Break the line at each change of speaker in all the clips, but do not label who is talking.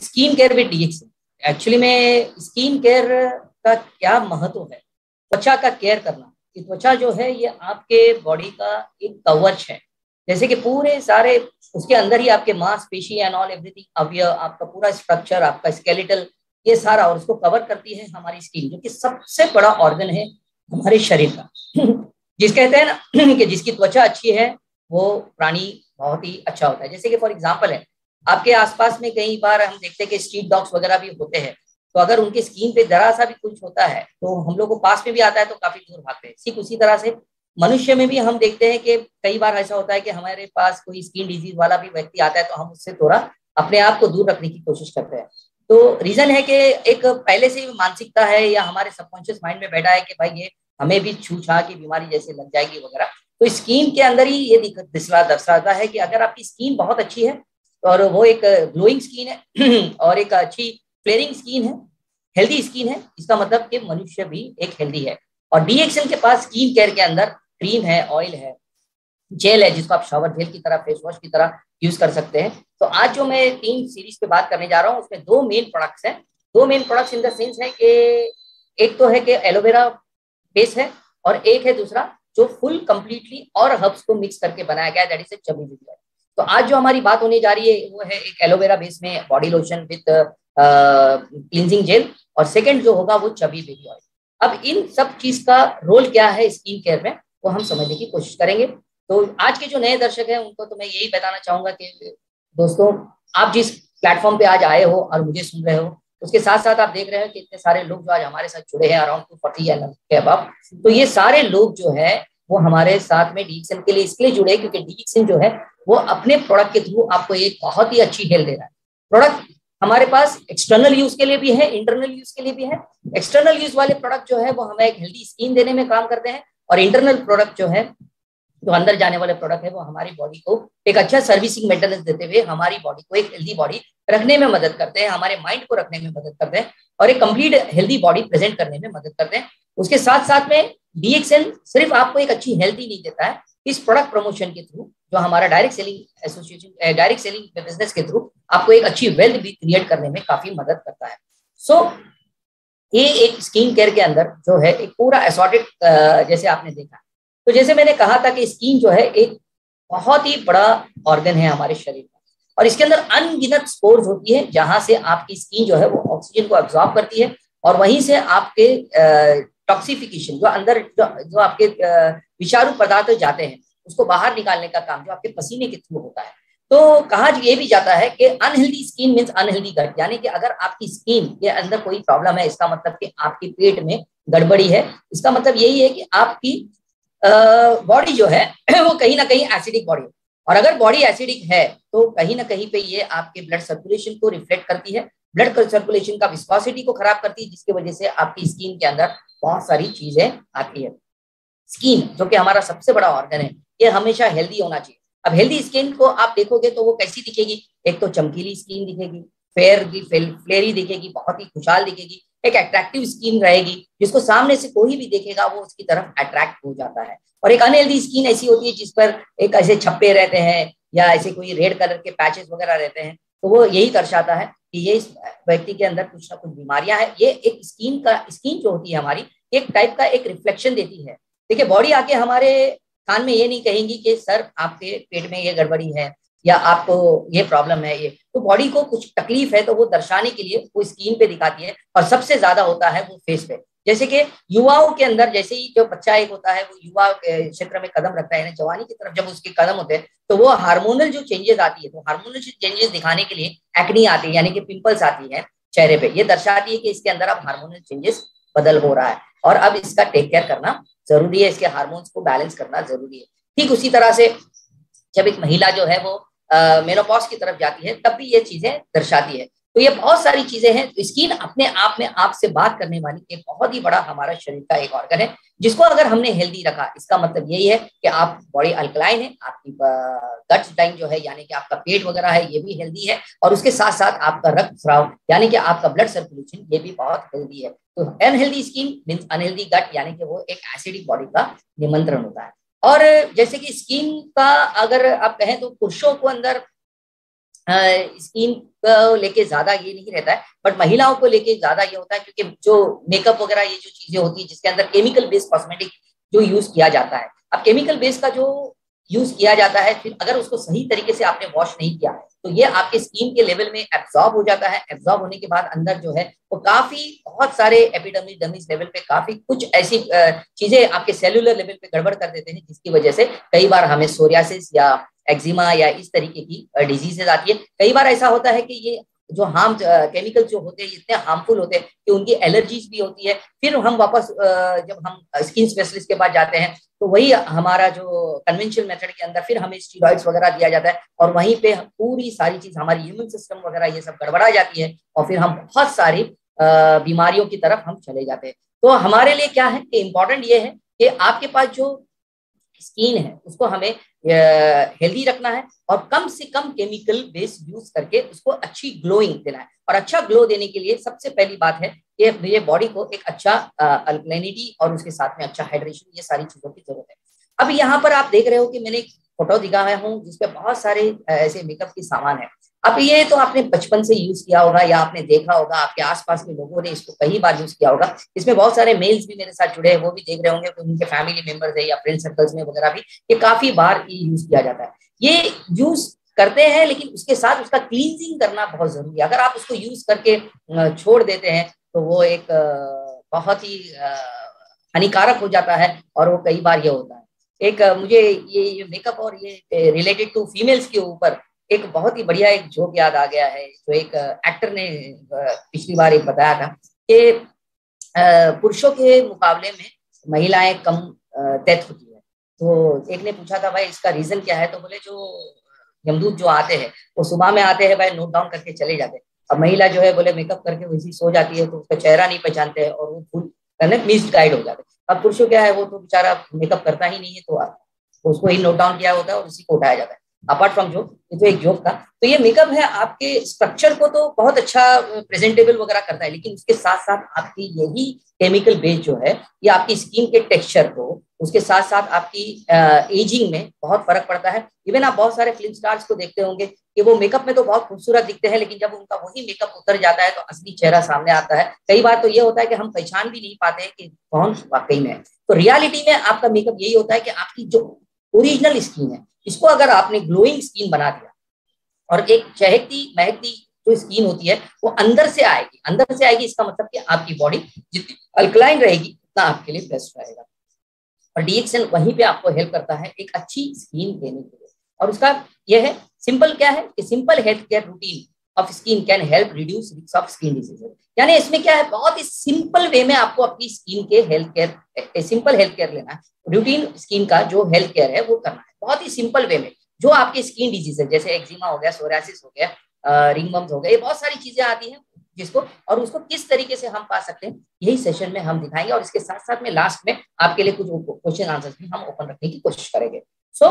Skin care with DXN. Actually में skin care का क्या महत्व है, त्वचा का केयर करना, कि त्वचा जो है ये आपके बॉडी का एक कवच है। जैसे कि पूरे सारे उसके अंदर ही आपके मांसपेशी एंड ऑल एवरीथिंग, अवयव, आपका पूरा स्ट्रक्चर, आपका स्केलेटल, ये सारा, और उसको कवर करती है हमारी स्किन, जो कि सबसे बड़ा ऑर्गन है हमारे शरीर का। जिस कहते हैं ना कि जिसकी त्वचा अच्छी है वो प्राणी बहुत ही अच्छा होता है। जैसे कि फॉर एग्जाम्पल है, आपके आसपास में कई बार हम देखते हैं कि स्ट्रीट डॉग्स वगैरह भी होते हैं, तो अगर उनकी स्किन पे जरा सा भी कुछ होता है तो हम लोग को पास में भी आता है तो काफी दूर भागते हैं। ठीक उसी तरह से मनुष्य में भी हम देखते हैं कि कई बार ऐसा होता है कि हमारे पास कोई स्किन डिजीज वाला भी व्यक्ति आता है तो हम उससे थोड़ा अपने आप को दूर रखने की कोशिश करते हैं। तो रीजन है कि एक पहले से ही मानसिकता है या हमारे सबकॉन्शियस माइंड में बैठा है कि भाई ये हमें भी छू छा की बीमारी जैसे लग जाएगी वगैरह। तो स्किन के अंदर ही ये दर्शाता है कि अगर आपकी स्किन बहुत अच्छी है और वो एक ग्लोइंग स्किन है और एक अच्छी फ्लेयरिंग स्किन है, हेल्दी स्किन है, इसका मतलब कि मनुष्य भी एक हेल्दी है। और डीएक्सएल के पास स्किन केयर के अंदर क्रीम है, ऑयल है, जेल है, जिसको आप शावर जेल की तरह, फेस वॉश की तरह यूज कर सकते हैं। तो आज जो मैं 3 सीरीज पे बात करने जा रहा हूँ उसमें 2 मेन प्रोडक्ट्स हैं। 2 main products in the sense है कि एक तो है कि एलोवेरा बेस है और एक है दूसरा जो फुल कंप्लीटली और हर्ब्स को मिक्स करके बनाया गया है, that is chubby baby oil. तो आज जो हमारी बात होने जा रही है वो है एक एलोवेरा बेस में body lotion with cleansing gel, और सेकंड जो होगा वो चबी बेबी ऑयल। अब इन सब चीज का रोल क्या है स्किन केयर में वो हम समझने की कोशिश करेंगे। तो आज के जो नए दर्शक हैं उनको तो मैं यही बताना चाहूंगा कि दोस्तों, आप जिस प्लेटफॉर्म पे आज आए हो और मुझे सुन रहे हो, उसके साथ साथ आप देख रहे हो कि इतने सारे लोग जो आज हमारे साथ जुड़े हैं, अराउंड 240 के अबव। तो ये सारे लोग जो है वो हमारे साथ में डीएक्सिन के लिए इसलिए जुड़े क्योंकि डीएक्सिन जो है वो अपने प्रोडक्ट के थ्रू आपको एक बहुत ही अच्छी हेल्थ दे रहा है। प्रोडक्ट हमारे पास एक्सटर्नल यूज के लिए भी है, इंटरनल यूज के लिए भी है। एक्सटर्नल यूज वाले प्रोडक्ट जो है वो हमें एक हेल्दी स्किन देने में काम करते हैं, और इंटरनल प्रोडक्ट जो है, जो अंदर जाने वाले प्रोडक्ट है, वो हमारी बॉडी को एक अच्छा सर्विसिंग मेंटेनेंस देते हुए हमारी बॉडी को एक हेल्दी बॉडी रखने में मदद करते हैं, हमारे माइंड को रखने में मदद करते हैं और एक कंप्लीट हेल्दी बॉडी प्रेजेंट करने में मदद करते हैं। उसके साथ साथ में डीएक्सएल सिर्फ आपको एक अच्छी हेल्थ ही नहीं देता है, इस प्रोडक्ट प्रमोशन के थ्रू जो हमारा direct selling association, direct selling business के थ्रू आपको एक अच्छी वेल्थ भी क्रिएट करने में काफी मदद करता है। सो ये एक स्किन केयर के अंदर जो है एक पूरा असॉर्टेड, जैसे आपने देखा, तो जैसे मैंने कहा था कि स्किन जो है एक बहुत ही बड़ा ऑर्गन है हमारे शरीर का, और इसके अंदर अनगिनत स्पोर्स होती है जहां से आपकी स्किन जो है वो ऑक्सीजन को एब्जॉर्ब करती है, और वहीं से आपके टॉक्सिफिकेशन जो अंदर जो आपके विषाणु पदार्थ जाते हैं उसको बाहर निकालने का काम जो आपके पसीने के थ्रू होता है। तो कहा ये भी जाता है कि अनहेल्दी स्किन मींस अनहेल्दी गट, यानी कि अगर आपकी स्किन के अंदर कोई प्रॉब्लम है इसका मतलब कि आपके पेट में गड़बड़ी है। इसका मतलब यही है कि आपकी बॉडी जो है वो कहीं ना कहीं एसिडिक बॉडी है, और अगर बॉडी एसिडिक है तो कहीं ना कहीं पे ये आपके ब्लड सर्कुलेशन को रिफ्लेक्ट करती है, ब्लड सर्कुलेशन का विस्कोसिटी को खराब करती है, जिसकी वजह से आपकी स्किन के अंदर बहुत सारी चीजें आती है। स्किन जो कि हमारा सबसे बड़ा ऑर्गन है, ये हमेशा हेल्दी होना चाहिए। अब हेल्दी स्किन को आप देखोगे तो वो कैसी दिखेगी, एक तो चमकीली स्किन दिखेगी, फेयर फ्लेरी दिखेगी, बहुत ही खुशहाल दिखेगी, एक अट्रैक्टिव स्किन रहेगी जिसको सामने से कोई भी देखेगा वो उसकी तरफ अट्रैक्ट हो जाता है। और एक अनहेल्दी स्किन ऐसी होती है जिस पर एक ऐसे छप्पे रहते हैं या ऐसे कोई रेड कलर के पैचेस वगैरह रहते हैं, तो वो यही दर्शाता है कि ये इस व्यक्ति के अंदर कुछ ना कुछ बीमारियां हैं। ये एक स्किन जो होती है हमारी एक टाइप का एक रिफ्लेक्शन देती है। देखिए, बॉडी आके हमारे कान में ये नहीं कहेंगी कि सर आपके पेट में ये गड़बड़ी है या आपको ये प्रॉब्लम है, ये तो बॉडी को कुछ तकलीफ है तो वो दर्शाने के लिए वो स्किन पे दिखाती है, और सबसे ज्यादा होता है वो फेस पे। जैसे कि युवाओं के अंदर जैसे ही जो बच्चा एक होता है वो युवा क्षेत्र में कदम रखता है, जवानी की तरफ जब उसके कदम होते हैं तो वो हार्मोनल जो चेंजेस आती है, तो हार्मोनल चेंजेस दिखाने के लिए एक्नी आती है, यानी कि पिंपल्स आती है चेहरे पे, ये दर्शाती है कि इसके अंदर अब हार्मोनल चेंजेस बदल हो रहा है और अब इसका टेक केयर करना जरूरी है, इसके हार्मोन्स को बैलेंस करना जरूरी है। ठीक उसी तरह से जब एक महिला जो है वो मेनोपॉज की तरफ जाती है तब भी ये चीजें दर्शाती है। तो ये बहुत सारी चीजें हैं। तो स्किन अपने आप में आपसे बात करने वाली एक बहुत ही बड़ा हमारा शरीर का एक ऑर्गन है, जिसको अगर हमने हेल्दी रखा, इसका मतलब यही है कि आप बॉडी अल्कलाइन है, आपकी गट लाइन जो है यानी कि आपका पेट वगैरह है ये भी हेल्दी है, और उसके साथ साथ आपका रक्त स्राव यानी कि आपका ब्लड सर्कुलेशन ये भी बहुत हेल्दी है। तो अनहेल्दी स्किन मीन्स अनहेल्दी गट, यानी कि वो एक एसिडिक बॉडी का निमंत्रण होता है। और जैसे कि स्किन का अगर आप कहें तो पुरुषों को अंदर स्किन को लेके ज्यादा ये नहीं रहता है, बट महिलाओं को लेके ज्यादा ये होता है, क्योंकि जो मेकअप वगैरह ये जो चीजें होती है जिसके अंदर केमिकल बेस्ड कॉस्मेटिक जो यूज किया जाता है, अब केमिकल बेस्ड का जो यूज किया जाता है, फिर अगर उसको सही तरीके से आपने वॉश नहीं किया तो ये आपके स्किन के लेवल में एब्जॉर्ब हो जाता है। एब्जॉर्ब होने के बाद अंदर जो है वो काफी बहुत सारे एपिडर्मिस डर्मिस लेवल पे काफी कुछ ऐसी चीजें आपके सेलुलर लेवल पे गड़बड़ कर देते हैं, जिसकी वजह से कई बार हमें सोरियासिस या एक्जिमा या इस तरीके की डिजीजेज आती है। कई बार ऐसा होता है कि ये जो केमिकल जो होते हैं इतने हार्मफुल होते हैं कि उनकी एलर्जीज भी होती है। फिर हम वापस जब हम स्किन स्पेशलिस्ट के पास जाते हैं तो वही हमारा जो कन्वेंशनल मेथड के अंदर फिर हमें स्टीरॉइड्स वगैरह दिया जाता है, और वहीं पे पूरी सारी चीज हमारी इम्यून सिस्टम वगैरह ये सब गड़बड़ा जाती है, और फिर हम बहुत सारी बीमारियों की तरफ हम चले जाते हैं। तो हमारे लिए क्या है कि इम्पोर्टेंट ये है कि आपके पास जो स्किन है उसको हमें हेल्दी रखना है, और कम से कम केमिकल बेस्ड यूज करके उसको अच्छी ग्लोइंग देना है। और अच्छा ग्लो देने के लिए सबसे पहली बात है कि ये बॉडी को एक अच्छा अल्कलिनिटी और उसके साथ में अच्छा हाइड्रेशन, ये सारी चीजों की जरूरत है। अब यहाँ पर आप देख रहे हो कि मैंने एक फोटो दिखाया हूँ जिसपे बहुत सारे ऐसे मेकअप के सामान है। अब ये तो आपने बचपन से यूज किया होगा या आपने देखा होगा, आपके आसपास के लोगों ने इसको कई बार यूज किया होगा। इसमें बहुत सारे मेल्स भी मेरे साथ जुड़े हैं, वो भी देख रहे होंगे कि उनके फैमिली मेंबर्स है या फ्रेंड सर्कल्स में वगैरह भी ये काफी बार ये यूज किया जाता है। ये यूज करते हैं, लेकिन उसके साथ उसका क्लींजिंग करना बहुत जरूरी है। अगर आप उसको यूज करके छोड़ देते हैं तो वो एक बहुत ही हानिकारक हो जाता है, और वो कई बार ये होता है। एक मुझे ये मेकअप और ये रिलेटेड टू फीमेल्स के ऊपर एक बहुत ही बढ़िया एक जोक याद आ गया है, जो एक एक्टर ने पिछली बार एक बताया था कि पुरुषों के मुकाबले में महिलाएं कम डेथ होती है। तो एक ने पूछा था भाई इसका रीजन क्या है, तो बोले जो यमदूत जो आते हैं वो सुबह में आते हैं भाई, नोट डाउन करके चले जाते हैं। अब महिला जो है बोले मेकअप करके वैसी सो जाती है तो उसका चेहरा नहीं पहचानते हैं और वो भूल करने मिस्ड गाइड हो जाते हैं। अब पुरुषों क्या है, वो तो बेचारा मेकअप करता ही नहीं है, तो उसको ही नोट डाउन किया होता है और उसी को उठाया जाता है। अपार्ट फ्रॉम जोक, ये तो एक जोक था। तो ये मेकअप है आपके स्ट्रक्चर को तो बहुत अच्छा प्रेजेंटेबल वगैरह करता है, लेकिन उसके साथ साथ आपकी यही केमिकल बेस जो है ये आपकी स्किन के टेक्सचर को, उसके साथ साथ आपकी एजिंग में बहुत फर्क पड़ता है। इवन आप बहुत सारे फिल्म स्टार्स को देखते होंगे कि वो मेकअप में तो बहुत खूबसूरत दिखते हैं, लेकिन जब उनका वही मेकअप उतर जाता है तो असली चेहरा सामने आता है। कई बार तो ये होता है कि हम पहचान भी नहीं पाते कि कौन वाकई में है। तो रियलिटी में आपका मेकअप यही होता है कि आपकी जो ओरिजिनल स्किन है इसको अगर आपने ग्लोइंग स्किन बना दिया, और एक चहकती महकती जो स्किन होती है वो अंदर से आएगी। अंदर से आएगी इसका मतलब कि आपकी बॉडी जितनी अल्कलाइन रहेगी उतना आपके लिए बेस्ट रहेगा। और डीएक्सएन वहीं पे आपको हेल्प करता है एक अच्छी स्किन देने के लिए। और उसका यह है सिंपल, क्या है कि simple health care routine of skin can help reduce risk of skin diseases. यानी इसमें क्या है, बहुत ही सिंपल वे में आपको अपनी स्किन के health care, simple health care लेना है। रूटीन स्किन का जो हेल्थ केयर है वो करना है बहुत ही सिंपल वे में। जो आपकी स्किन डिजीज है जैसे एक्जिमा हो गया, सोरियासिस हो गया, रिंगवर्म्स हो गया, ये बहुत सारी चीजें आती हैं जिसको, और उसको किस तरीके से हम पा सकते हैं यही सेशन में हम दिखाएंगे। और इसके साथ साथ में लास्ट में आपके लिए कुछ क्वेश्चन आंसर्स भी हम ओपन रखने की कोशिश करेंगे। सो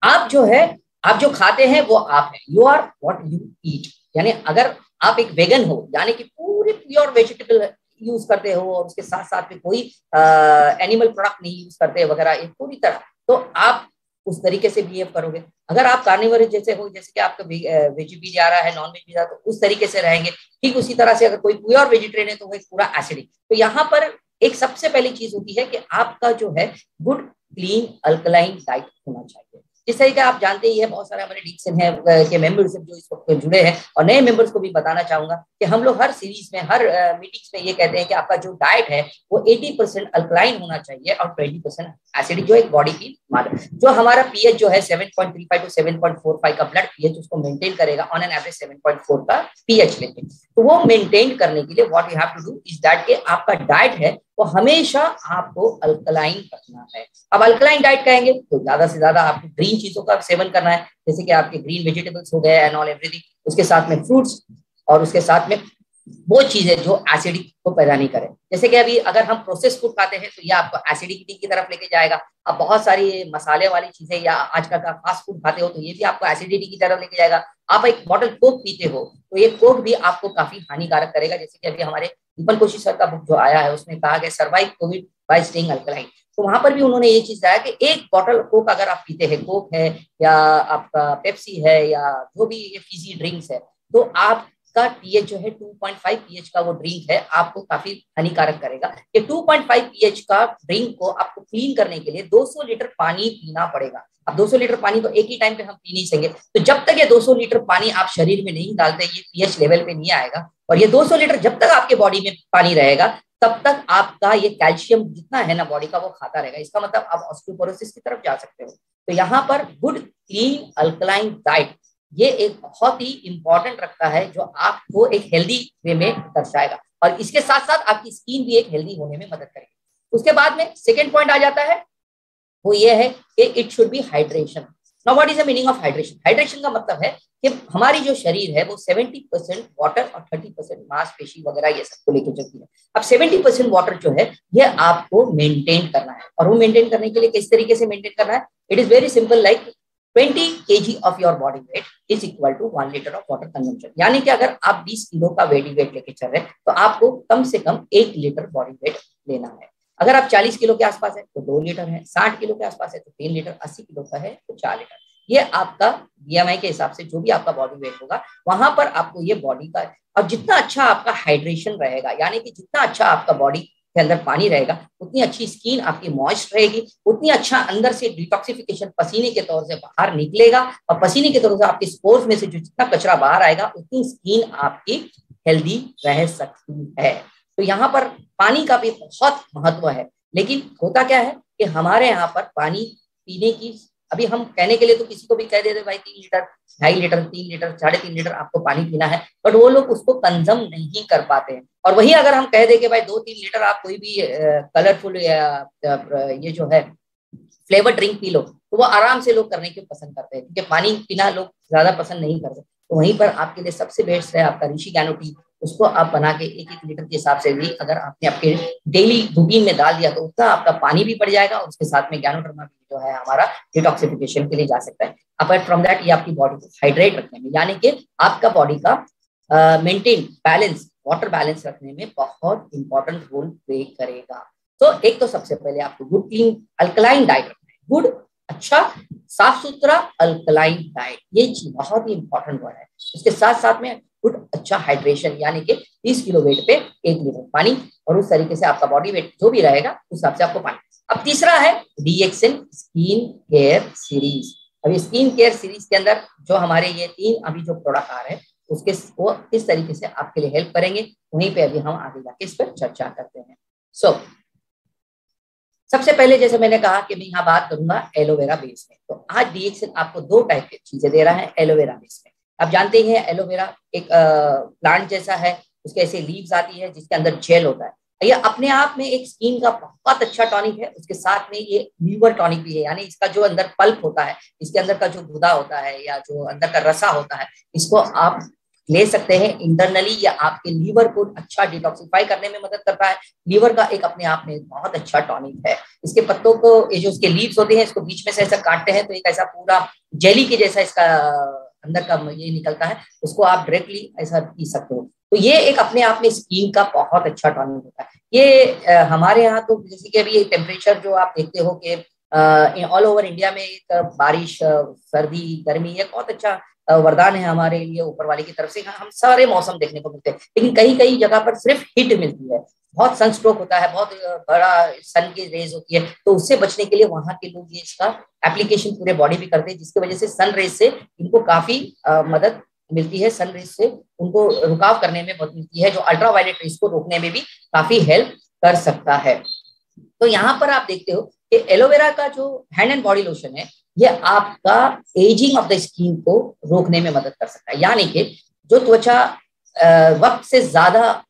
आप जो है, आप जो खाते हैं वो आप हैं, you are what you eat. यानी अगर आप एक वेगन हो यानी कि पूरे प्योर वेजिटेबल यूज करते हो और उसके साथ साथ में कोई एनिमल प्रोडक्ट नहीं यूज करते वगैरह एक पूरी तरह, तो आप उस तरीके से बिहेव करोगे। अगर आप कार्निवोरस जैसे हो, जैसे कि आपका वेज भी जा रहा है, नॉन वेज भी जा रहा है, तो उस तरीके से रहेंगे। ठीक उसी तरह से अगर कोई प्योर वेजिटेरियन है तो वो पूरा एसिडिक। तो यहाँ पर एक सबसे पहली चीज होती है कि आपका जो है गुड क्लीन अल्कलाइन डाइट होना चाहिए। जिस तरीके आप जानते ही है, बहुत सारे हमारे डीक्सन है के मेंबर्स जो इस वक्त जुड़े हैं, और नए मेंबर्स को भी बताना चाहूंगा कि हम लोग हर सीरीज में, हर मीटिंग्स में ये कहते हैं कि आपका जो डाइट है वो 80% अल्कलाइन होना चाहिए और 20% एसिडिक, जो एक बॉडी की मात्रा। जो हमारा पीएच जो है 7.35 टू 7.45 का ब्लड पीएच उसको मेंटेन करेगा, ऑन एन एवरेज 7.4 का पीएच लेके। तो वो मेंटेन करने के लिए what you have to do is that कि आपका डाइट है वो हमेशा आपको अल्कलाइन रखना है। अब अल्कलाइन डाइट कहेंगे तो ज्यादा से ज्यादा आपको ग्रीन चीजों का सेवन करना है, जैसे कि आपके ग्रीन वेजिटेबल्स हो गए एंड ऑल एवरीथिंग, उसके साथ में फ्रूट्स, और उसके साथ में वो चीजें जो एसिडिक को पैदा नहीं करें। जैसे कि अभी अगर हम प्रोसेस फूड खाते हैं तो ये आपको एसिडिटी की तरफ लेके जाएगा। अब बहुत सारी मसाले वाली चीजें या आजकल का फास्ट फूड खाते हो तो ये भी आपको एसिडिटी की तरफ लेके जाएगा। आप एक बॉटल कोक पीते हो तो ये कोक भी आपको काफी हानिकारक करेगा। जैसे कि अभी हमारे दीपन कोशी सर का बुक जो आया है उसमें कहा गया survive Covid bye staying alkaline. तो वहां पर भी उन्होंने ये चीज बताया कि एक बॉटल कोक अगर आप पीते हैं, कोक है या आपका पेप्सी है या जो भी ये फिजी ड्रिंक्स है, तो आपका पीएच जो है 2.5 पीएच का वो ड्रिंक है, आपको काफी हानिकारक करेगा। ये 2.5 पीएच का ड्रिंक को आपको क्लीन करने के लिए 200 लीटर पानी पीना पड़ेगा। अब 200 लीटर पानी तो एक ही टाइम पे हम पी नहीं सकेंगे, तो जब तक ये 200 लीटर पानी आप शरीर में नहीं डालते, ये पीएच लेवल पे नहीं आएगा। और ये 200 लीटर जब तक आपके बॉडी में पानी रहेगा, तब तक आपका ये कैल्शियम जितना है ना बॉडी का, वो खाता रहेगा। इसका मतलब आप ऑस्टियोपोरोसिस की तरफ जा सकते हो। तो यहाँ पर गुड क्लीन अल्कलाइन डाइट ये एक बहुत ही इंपॉर्टेंट रखता है, जो आपको एक हेल्दी वे में दर्शाएगा, और इसके साथ साथ आपकी स्किन भी एक हेल्दी होने में मदद करेगी। उसके बाद में सेकेंड पॉइंट आ जाता है, वो ये है कि it should be hydration. Now what is the meaning of hydration? Hydration का मतलब है कि हमारी जो शरीर है वो 70% वाटर और 30% मांसपेशी वगैरह ये सबको लेकर चलती है। अब 70% वाटर जो है ये आपको मेंटेन करना है, और वो मेंटेन करने के लिए किस तरीके से मेंटेन करना है? It is very simple, like 20 kg of your body weight is equal to 1 litre of water consumption. यानी कि अगर आप 20 किलो का बॉडी वेट लेके चल रहे हैं, तो आपको कम से कम 1 लीटर बॉडी वेट लेना है। अगर आप 40 किलो के आसपास है तो 2 लीटर है, 60 किलो के आसपास है तो 3 लीटर, 80 किलो का है तो 4 लीटर। ये आपका बीएमआई के हिसाब से जो भी आपका बॉडी वेट होगा, वहां पर आपको ये बॉडी का, और जितना अच्छा आपका हाइड्रेशन रहेगा, यानी कि जितना अच्छा आपका बॉडी के अंदर पानी रहेगा, उतनी अच्छी स्किन आपकी मॉइस्ट रहेगी, उतनी अच्छा अंदर से डिटॉक्सिफिकेशन पसीने के तौर से बाहर निकलेगा, और पसीने के तौर से आपके स्पोर्स में से जो जितना कचरा बाहर आएगा, उतनी स्किन आपकी हेल्दी रह सकती है। तो यहाँ पर पानी का भी बहुत महत्व है। लेकिन होता क्या है कि हमारे यहाँ पर पानी पीने की, अभी हम कहने के लिए तो किसी को भी कह देते भाई 3 लीटर, 2.5 लीटर, 3 लीटर, 3.5 लीटर आपको पानी पीना है, बट वो लोग उसको कंजम नहीं कर पाते हैं। और वही अगर हम कह दे कि भाई 2-3 लीटर आप कोई भी कलरफुल या ये जो है फ्लेवर ड्रिंक पी लो, तो वो आराम से लोग करने के पसंद करते हैं, क्योंकि पानी पीना लोग ज्यादा पसंद नहीं करते। तो वहीं पर आपके लिए सबसे बेस्ट है आपका ऋषि ज्ञानो टी। उसको आप बना के 1-1 लीटर के हिसाब से भी अगर आपने आपके डेली रूटीन में डाल दिया, तो उतना आपका पानी भी बढ़ जाएगा, और उसके साथ में ज्ञानोडर्मा भी जो है हमारा डिटॉक्सिफिकेशन के लिए जा सकता है। अपार्ट फ्रॉम दैट, ये आपकी बॉडी को हाइड्रेट रखने में, यानी कि आपका बॉडी का मेंटेन बैलेंस, वाटर बैलेंस रखने में बहुत इंपॉर्टेंट रोल प्ले करेगा। तो एक तो सबसे पहले आपको गुड क्लीन अल्कलाइन डाइट रखना है, गुड अच्छा साफ सुथरा अल्कलाइन डाइट, ये चीज बहुत ही इंपॉर्टेंट वर्ड है। उसके साथ साथ में गुड अच्छा हाइड्रेशन, यानी कि 30 किलो वेट पे 1 लीटर पानी, और उस तरीके से आपका बॉडी वेट जो भी रहेगा उस हिसाब से आपको पानी। अब तीसरा है डीएक्सएन स्किन केयर सीरीज। अभी स्किन केयर सीरीज के अंदर जो हमारे ये 3 अभी जो प्रोडक्ट आ रहे हैं, उसके वो किस तरीके से आपके लिए हेल्प करेंगे, वहीं पे अभी हम आगे जाके इस पर चर्चा करते हैं। सबसे पहले जैसे मैंने कहा कि मैं यहाँ बात करूंगा एलोवेरा बेस में। तो आज डीएक्सएन आपको 2 टाइप की चीजें दे रहा है एलोवेरा बेस में। आप जानते हैं एलोवेरा एक प्लांट जैसा है, उसके ऐसे लीव्स आती है जिसके अंदर जेल होता है। ये अपने आप में एक स्किन का बहुत अच्छा टॉनिक है, उसके साथ में ये लीवर टॉनिक भी है, यानी इसका जो अंदर पल्प होता है, इसके अंदर का जो गुदा होता है या जो अंदर का रसा होता है, इसको आप ले सकते हैं इंटरनली, या आपके लीवर को अच्छा डिटॉक्सिफाई करने में मदद करता है। लीवर का एक अपने आप में बहुत अच्छा टॉनिक है। इसके पत्तों को, ये जो इसके लीव्स होते हैं, इसको बीच में से ऐसा काटते हैं तो एक ऐसा पूरा जेली के जैसा इसका अंदर का ये निकलता है, उसको आप डायरेक्टली ऐसा पी सकते हो। तो ये एक अपने आप में स्किन का बहुत अच्छा टॉनिक होता है। ये हमारे यहाँ तो जैसे कि अभी टेम्परेचर जो आप देखते हो कि ऑल ओवर इंडिया में एक बारिश, सर्दी, गर्मी, ये बहुत अच्छा वरदान है हमारे लिए ऊपर वाले की तरफ से। हम सारे मौसम देखने को मिलते हैं, लेकिन कहीं कहीं जगह पर सिर्फ हीट मिलती है, बहुत सनस्ट्रोक होता है, बहुत बड़ा सन की रेज होती है। तो उससे बचने के लिए वहां के लोग ये इसका एप्लीकेशन पूरे बॉडी भी करते हैं, जिसकी वजह से सन रेज से इनको काफी मदद मिलती है, सन रेज से उनको रुकाव करने में मदद मिलती है, जो अल्ट्रावायलेट रेज को रोकने में भी काफी हेल्प कर सकता है। तो यहाँ पर आप देखते हो कि एलोवेरा का जो हैंड एंड बॉडी लोशन है, ये आपका एजिंग ऑफ द स्किन को रोकने में मदद कर सकता है। यानी कि जो त्वचा वक्त से ज्यादा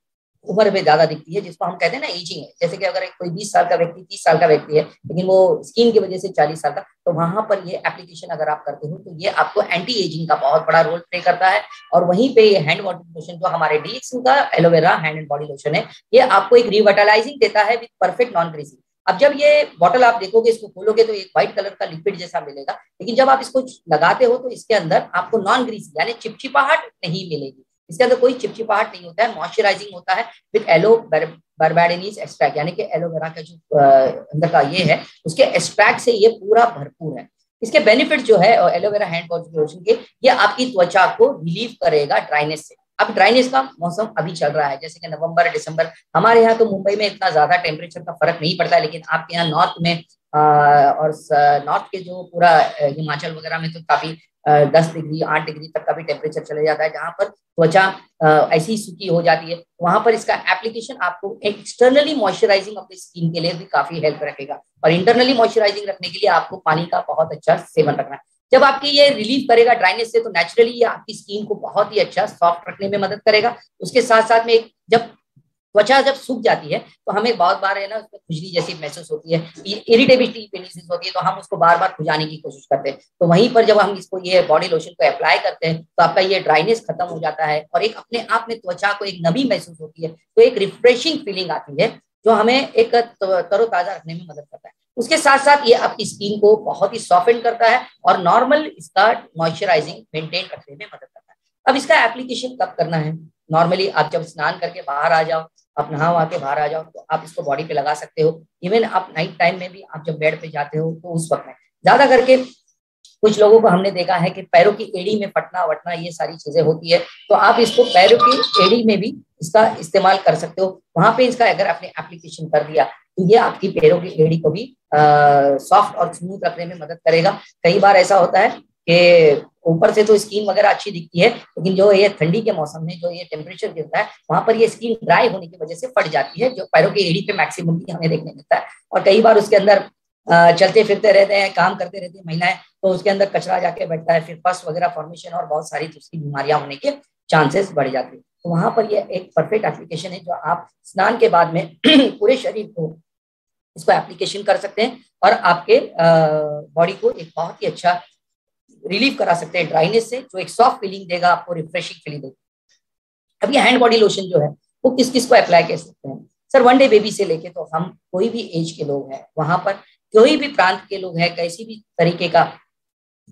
उम्र में ज्यादा दिखती है, जिसको हम कहते हैं ना एजिंग है, जैसे कि अगर कोई 20 साल का व्यक्ति, 30 साल का व्यक्ति है, लेकिन वो स्किन की वजह से 40 साल का, तो वहां पर ये एप्लीकेशन अगर आप करते हो तो ये आपको एंटी एजिंग का बहुत बड़ा रोल प्ले करता है। और वहीं पे ये हैंड बॉडी लोशन जो हमारे डीएक्सएन का aloe vera hand and body lotion है, ये आपको एक रिवाइटलाइजिंग देता है विद परफेक्ट नॉन ग्रीसिंग। अब जब ये बॉटल आप देखोगे, इसको खोलोगे तो एक व्हाइट कलर का लिक्विड जैसा मिलेगा, लेकिन जब आप इसको लगाते हो तो इसके अंदर आपको नॉन ग्रीसी यानी चिपचिपाहट नहीं मिलेगी। इसके अंदर कोई चिपचिपाहट नहीं होता है, मॉइस्चराइजिंग होता है विद एलो बर्बेडिनीज एक्सट्रैक्ट, यानी कि एलोवेरा का जो अंदर का ये है उसके एक्सट्रैक्ट से ये पूरा भरपूर है। इसके बेनिफिट जो है एलोवेरा हैंड वॉश लोशन के, ये आपकी त्वचा को रिलीव करेगा ड्राइनेस से। अब ड्राइनेस का मौसम अभी चल रहा है, जैसे कि नवंबर दिसंबर, हमारे यहाँ तो मुंबई में इतना ज्यादा टेम्परेचर का फर्क नहीं पड़ता है, लेकिन आपके यहाँ नॉर्थ में और नॉर्थ के जो पूरा हिमाचल वगैरह में तो काफी 10 डिग्री 8 डिग्री तक का भी टेम्परेचर चले जाता है, जहां पर त्वचा ऐसी सूखी हो जाती है। वहां पर इसका एप्लीकेशन आपको एक्सटर्नली मॉइस्चराइजिंग अपनी स्किन के लिए भी काफी हेल्प रखेगा, और इंटरनली मॉइस्चराइजिंग रखने के लिए आपको पानी का बहुत अच्छा सेवन रखना है। जब आपकी ये रिलीव करेगा ड्राइनेस से, तो नेचुरली ये आपकी स्किन को बहुत ही अच्छा सॉफ्ट रखने में मदद करेगा। उसके साथ साथ में जब त्वचा जब सूख जाती है तो हमें बहुत बार है ना उसमें खुजली जैसी महसूस होती है, इरिटेबिलिटी पेनिसिस होती है, तो हम उसको बार बार खुजाने की कोशिश करते हैं। तो वहीं पर जब हम इसको ये बॉडी लोशन को अप्लाई करते हैं तो आपका ये ड्राइनेस खत्म हो जाता है, और एक अपने आप में त्वचा को एक नमी महसूस होती है, तो एक रिफ्रेशिंग फीलिंग आती है जो हमें एक तरोताजा रखने में मदद करता है। उसके साथ साथ ये आपकी स्किन को बहुत ही सॉफ्टन करता है और नॉर्मल इसका मॉइस्चराइजिंग मेंटेन रखने में मदद करता है। अब इसका एप्लीकेशन कब करना है? नॉर्मली आप जब स्नान करके बाहर आ जाओ, आप नहा वहा के बाहर आ जाओ, तो आप इसको बॉडी पे लगा सकते हो। इवन आप नाइट टाइम में भी आप जब बेड पे जाते हो तो उस वक्त में ज्यादा करके कुछ लोगों को हमने देखा है कि पैरों की एड़ी में फटना वटना ये सारी चीजें होती है, तो आप इसको पैरों की एड़ी में भी इसका इस्तेमाल कर सकते हो। वहां पे इसका अगर आपने एप्लीकेशन कर दिया तो ये आपकी पैरों की एड़ी को भी सॉफ्ट और स्मूथ रखने में मदद करेगा। कई बार ऐसा होता है कि ऊपर से तो स्किन वगैरह अच्छी दिखती है, लेकिन जो ये ठंडी के मौसम में जो ये टेम्परेचर गिरता है वहां पर ये स्किन ड्राई होने की वजह से फट जाती है, जो पैरों की एड़ी पे मैक्सिमम हमें देखने मिलता है। और कई बार उसके अंदर चलते फिरते रहते हैं, काम करते रहते हैं महिलाएं, तो उसके अंदर कचरा जाके बैठता है, फिर पस वगैरह फॉर्मेशन और बहुत सारी दूसरी बीमारियां होने के चांसेस बढ़ जाते हैं। तो वहां पर ये एक परफेक्ट एप्लीकेशन है जो आप स्नान के बाद में पूरे शरीर को इसको एप्लीकेशन कर सकते हैं और आपके बॉडी को एक बहुत ही अच्छा रिलीव करा सकते हैं ड्राइनेस से, जो एक सॉफ्ट फीलिंग देगा आपको, रिफ्रेशिंग फीलिंग देगा। अब ये हैंड बॉडी लोशन जो है वो किस किस को अप्लाई कर सकते हैं? सर, 1 डे बेबी से लेके तो हम कोई भी एज के लोग हैं, वहां पर कोई भी प्रांत के लोग हैं, कैसी भी तरीके का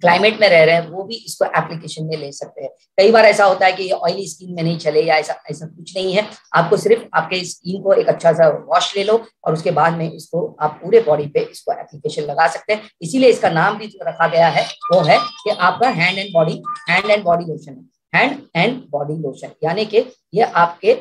क्लाइमेट में रह रहे हैं, वो भी इसको एप्लीकेशन में ले सकते हैं। कई बार ऐसा होता है कि ये ऑयली स्किन में नहीं चले, या ऐसा ऐसा कुछ नहीं है। आपको सिर्फ आपके स्किन को एक अच्छा सा वॉश ले लो और उसके बाद में इसको आप पूरे बॉडी पे इसको एप्लीकेशन लगा सकते हैं। इसीलिए इसका नाम भी जो रखा गया है वो है कि आपका हैंड एंड बॉडी लोशन है। हैंड एंड बॉडी लोशन यानी कि ये आपके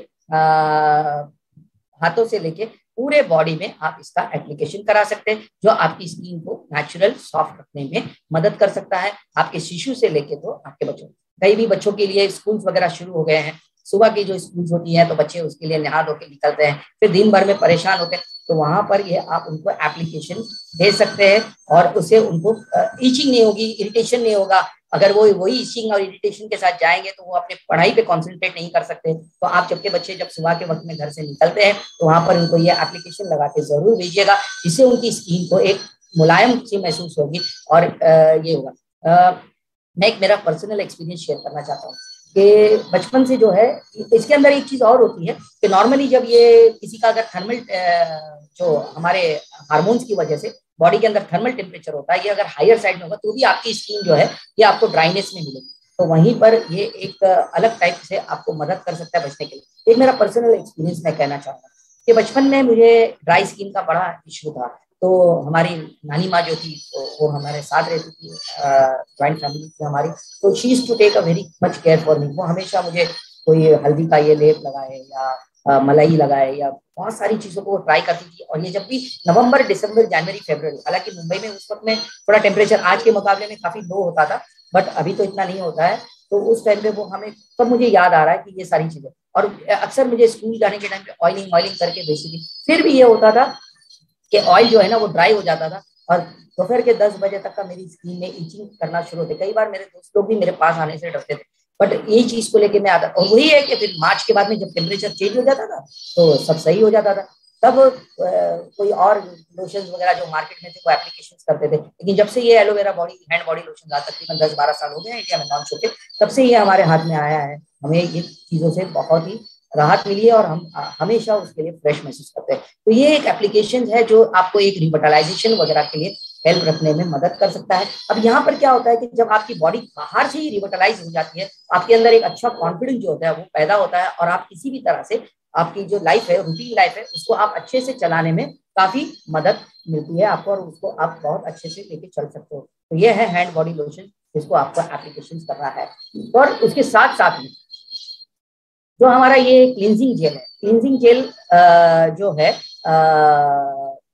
हाथों से लेके पूरे बॉडी में आप इसका एप्लीकेशन करा सकते हैं, जो आपकी स्किन को नेचुरल सॉफ्ट रखने में मदद कर सकता है। आपके शिशु से लेके तो आपके बच्चों, कई भी बच्चों के लिए स्कूल वगैरह शुरू हो गए हैं, सुबह की जो स्कूल होती है तो बच्चे उसके लिए नहा धो के निकलते हैं, फिर दिन भर में परेशान होते हैं, तो वहां पर ये आप उनको एप्लीकेशन दे सकते हैं और उससे उनको ईचिंग नहीं होगी, इरिटेशन नहीं होगा। अगर वो वही इचिंग और इरिटेशन के साथ जाएंगे तो वो अपने पढ़ाई पे कंसंट्रेट नहीं कर सकते। तो आप जबकि बच्चे जब सुबह के वक्त में घर से निकलते हैं तो वहां पर उनको ये एप्लीकेशन लगा के जरूर भेजिएगा, जिससे उनकी स्किन को एक मुलायम सी महसूस होगी। और ये होगा, मैं एक मेरा पर्सनल एक्सपीरियंस शेयर करना चाहता हूँ कि बचपन से जो है इसके अंदर एक चीज और होती है कि नॉर्मली जब ये किसी का अगर थर्मल जो हमारे हार्मोन्स की वजह से बॉडी के अंदर थर्मल टेम्परेचर होता है, ये अगर हायर साइड में होगा तो भी आपकी स्किन जो है ये आपको ड्राइनेस में मिलेगी। तो वहीं पर ये एक अलग टाइप से आपको मदद कर सकता है बचने के लिए। एक मेरा पर्सनल एक्सपीरियंस मैं कहना चाहूंगा कि बचपन में मुझे ड्राई स्किन का बड़ा इशू था। तो हमारी नानी माँ जो थी तो वो हमारे साथ रहती थी, जॉइंट फैमिली थी हमारी, तो she used to take a very much care for me. वो हमेशा मुझे कोई हल्दी का ये लेप लगाए या मलाई लगाए या बहुत सारी चीजों को ट्राई करती थी। और ये जब भी नवंबर दिसंबर जनवरी फरवरी, हालांकि मुंबई में उस वक्त में थोड़ा टेम्परेचर आज के मुकाबले में काफी लो होता था, बट अभी तो इतना नहीं होता है, तो उस टाइम पे वो हमें तब मुझे याद आ रहा है कि ये सारी चीजें, और अक्सर मुझे स्कूल जाने के टाइम पे ऑयलिंग करके भेजती थी। फिर भी ये होता था कि ऑयल जो है ना वो ड्राई हो जाता था और दोपहर के 10 बजे तक का मेरी स्किन में इचिंग करना शुरू होते। कई बार मेरे दोस्त लोग भी मेरे पास आने से डरते थे, बट यही चीज को लेके मैं आता। और वही है कि फिर मार्च के बाद में जब टेम्परेचर चेंज हो जाता था तो सब सही हो जाता था। तब कोई और लोशन वगैरह जो मार्केट में थे वो एप्लीकेशन करते थे, लेकिन जब से ये एलोवेरा हैंड बॉडी लोशन तकरीबन 10-12 साल हो गए इंडिया में लॉन्च होकर, तब से ये हमारे हाथ में आया है। हमें ये चीजों से बहुत ही राहत मिली है और हम हमेशा उसके लिए फ्रेश महसूस करते हैं। तो ये एक एप्लीकेशन है जो आपको एक रिविटलाइजेशन वगैरह के लिए हेल्प रखने में मदद कर सकता है। अब यहाँ पर क्या होता है कि जब आपकी बॉडी बाहर से ही रिविटलाइज हो जाती है, आपके अंदर एक अच्छा कॉन्फिडेंस जो होता है वो पैदा होता है, और आप किसी भी तरह से आपकी जो लाइफ है, रूटीन लाइफ है, उसको आप अच्छे से चलाने में काफी मदद मिलती है आपको, और उसको आप बहुत अच्छे से लेके चल सकते हो। तो ये है हैंड बॉडी लोशन, जिसको आपको एप्लीकेशन करना है। और उसके साथ साथ में जो हमारा ये क्लींजिंग जेल है, क्लींजिंग जेल जो है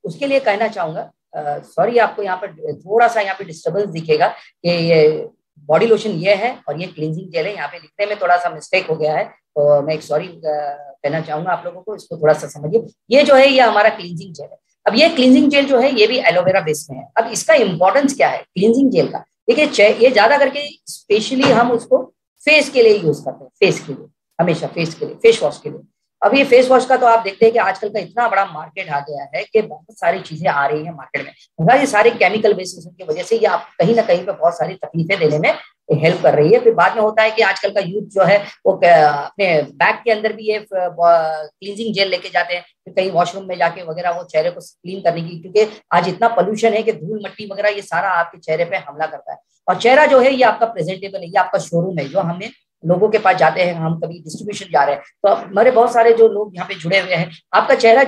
उसके लिए कहना चाहूंगा, सॉरी आपको यहाँ पर थोड़ा सा यहाँ पे डिस्टर्बेंस दिखेगा कि ये बॉडी लोशन ये है और ये क्लींजिंग जेल है, यहाँ पे लिखने में थोड़ा सा मिस्टेक हो गया है, तो मैं एक सॉरी कहना चाहूंगा आप लोगों को, इसको थोड़ा सा समझिए। ये जो है ये हमारा क्लींजिंग जेल है। अब ये क्लींजिंग जेल जो है ये भी एलोवेरा बेस में है। अब इसका इंपॉर्टेंस क्या है क्लींजिंग जेल का? देखिए ये ज्यादा करके स्पेशली हम उसको फेस के लिए यूज करते हैं, फेस के लिए, हमेशा फेस के लिए, फेस वॉश के लिए। अब ये फेस वॉश का तो आप देखते हैं कि आजकल का इतना बड़ा मार्केट आ गया है कि बहुत सारी चीजें आ रही हैं मार्केट में, ये सारे केमिकल बेसिस की वजह से ये आप कहीं ना कहीं पे बहुत सारी तकलीफें देने में हेल्प कर रही है। फिर बाद में होता है कि आजकल का यूथ जो है वो अपने बैग के अंदर भी ये क्लींजिंग जेल लेके जाते हैं, फिर कहीं वॉशरूम में जाके वगैरह वो चेहरे को क्लीन करने की, क्योंकि आज इतना पोल्यूशन है कि धूल मट्टी वगैरह ये सारा आपके चेहरे पे हमला करता है। और चेहरा जो है ये आपका प्रेजेंटेबल है, ये आपका शोरूम है, जो हमें लोगों के पास जाते हैं, हम कभी डिस्ट्रीब्यूशन जा रहे हैं तो हमारे बहुत सारे जो लोग यहाँ पे जुड़े हुए हैं, आपका चेहरा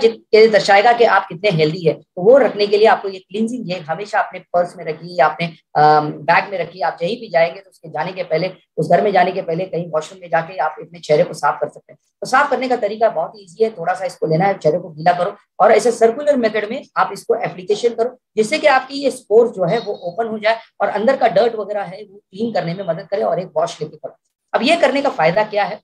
दर्शाएगा कि आप कितने हेल्दी है। तो वो रखने के लिए आपको ये क्लींजिंग जेल हमेशा अपने पर्स में रखिए या अपने बैग में रखिए। आप कहीं भी जाएंगे तो उसके जाने के पहले, उस घर में जाने के पहले कहीं वॉशरूम में जाके आप अपने चेहरे को साफ कर सकते हैं। तो साफ करने का तरीका बहुत ईजी है, थोड़ा सा इसको लेना है, चेहरे को गीला करो और ऐसे सर्कुलर मेथड में आप इसको एप्लीकेशन करो, जिससे कि आपकी ये स्पोर्स जो है वो ओपन हो जाए और अंदर का डर्ट वगैरह है वो क्लीन करने में मदद करे, और एक वॉश लेके करो। अब ये करने का फायदा क्या है?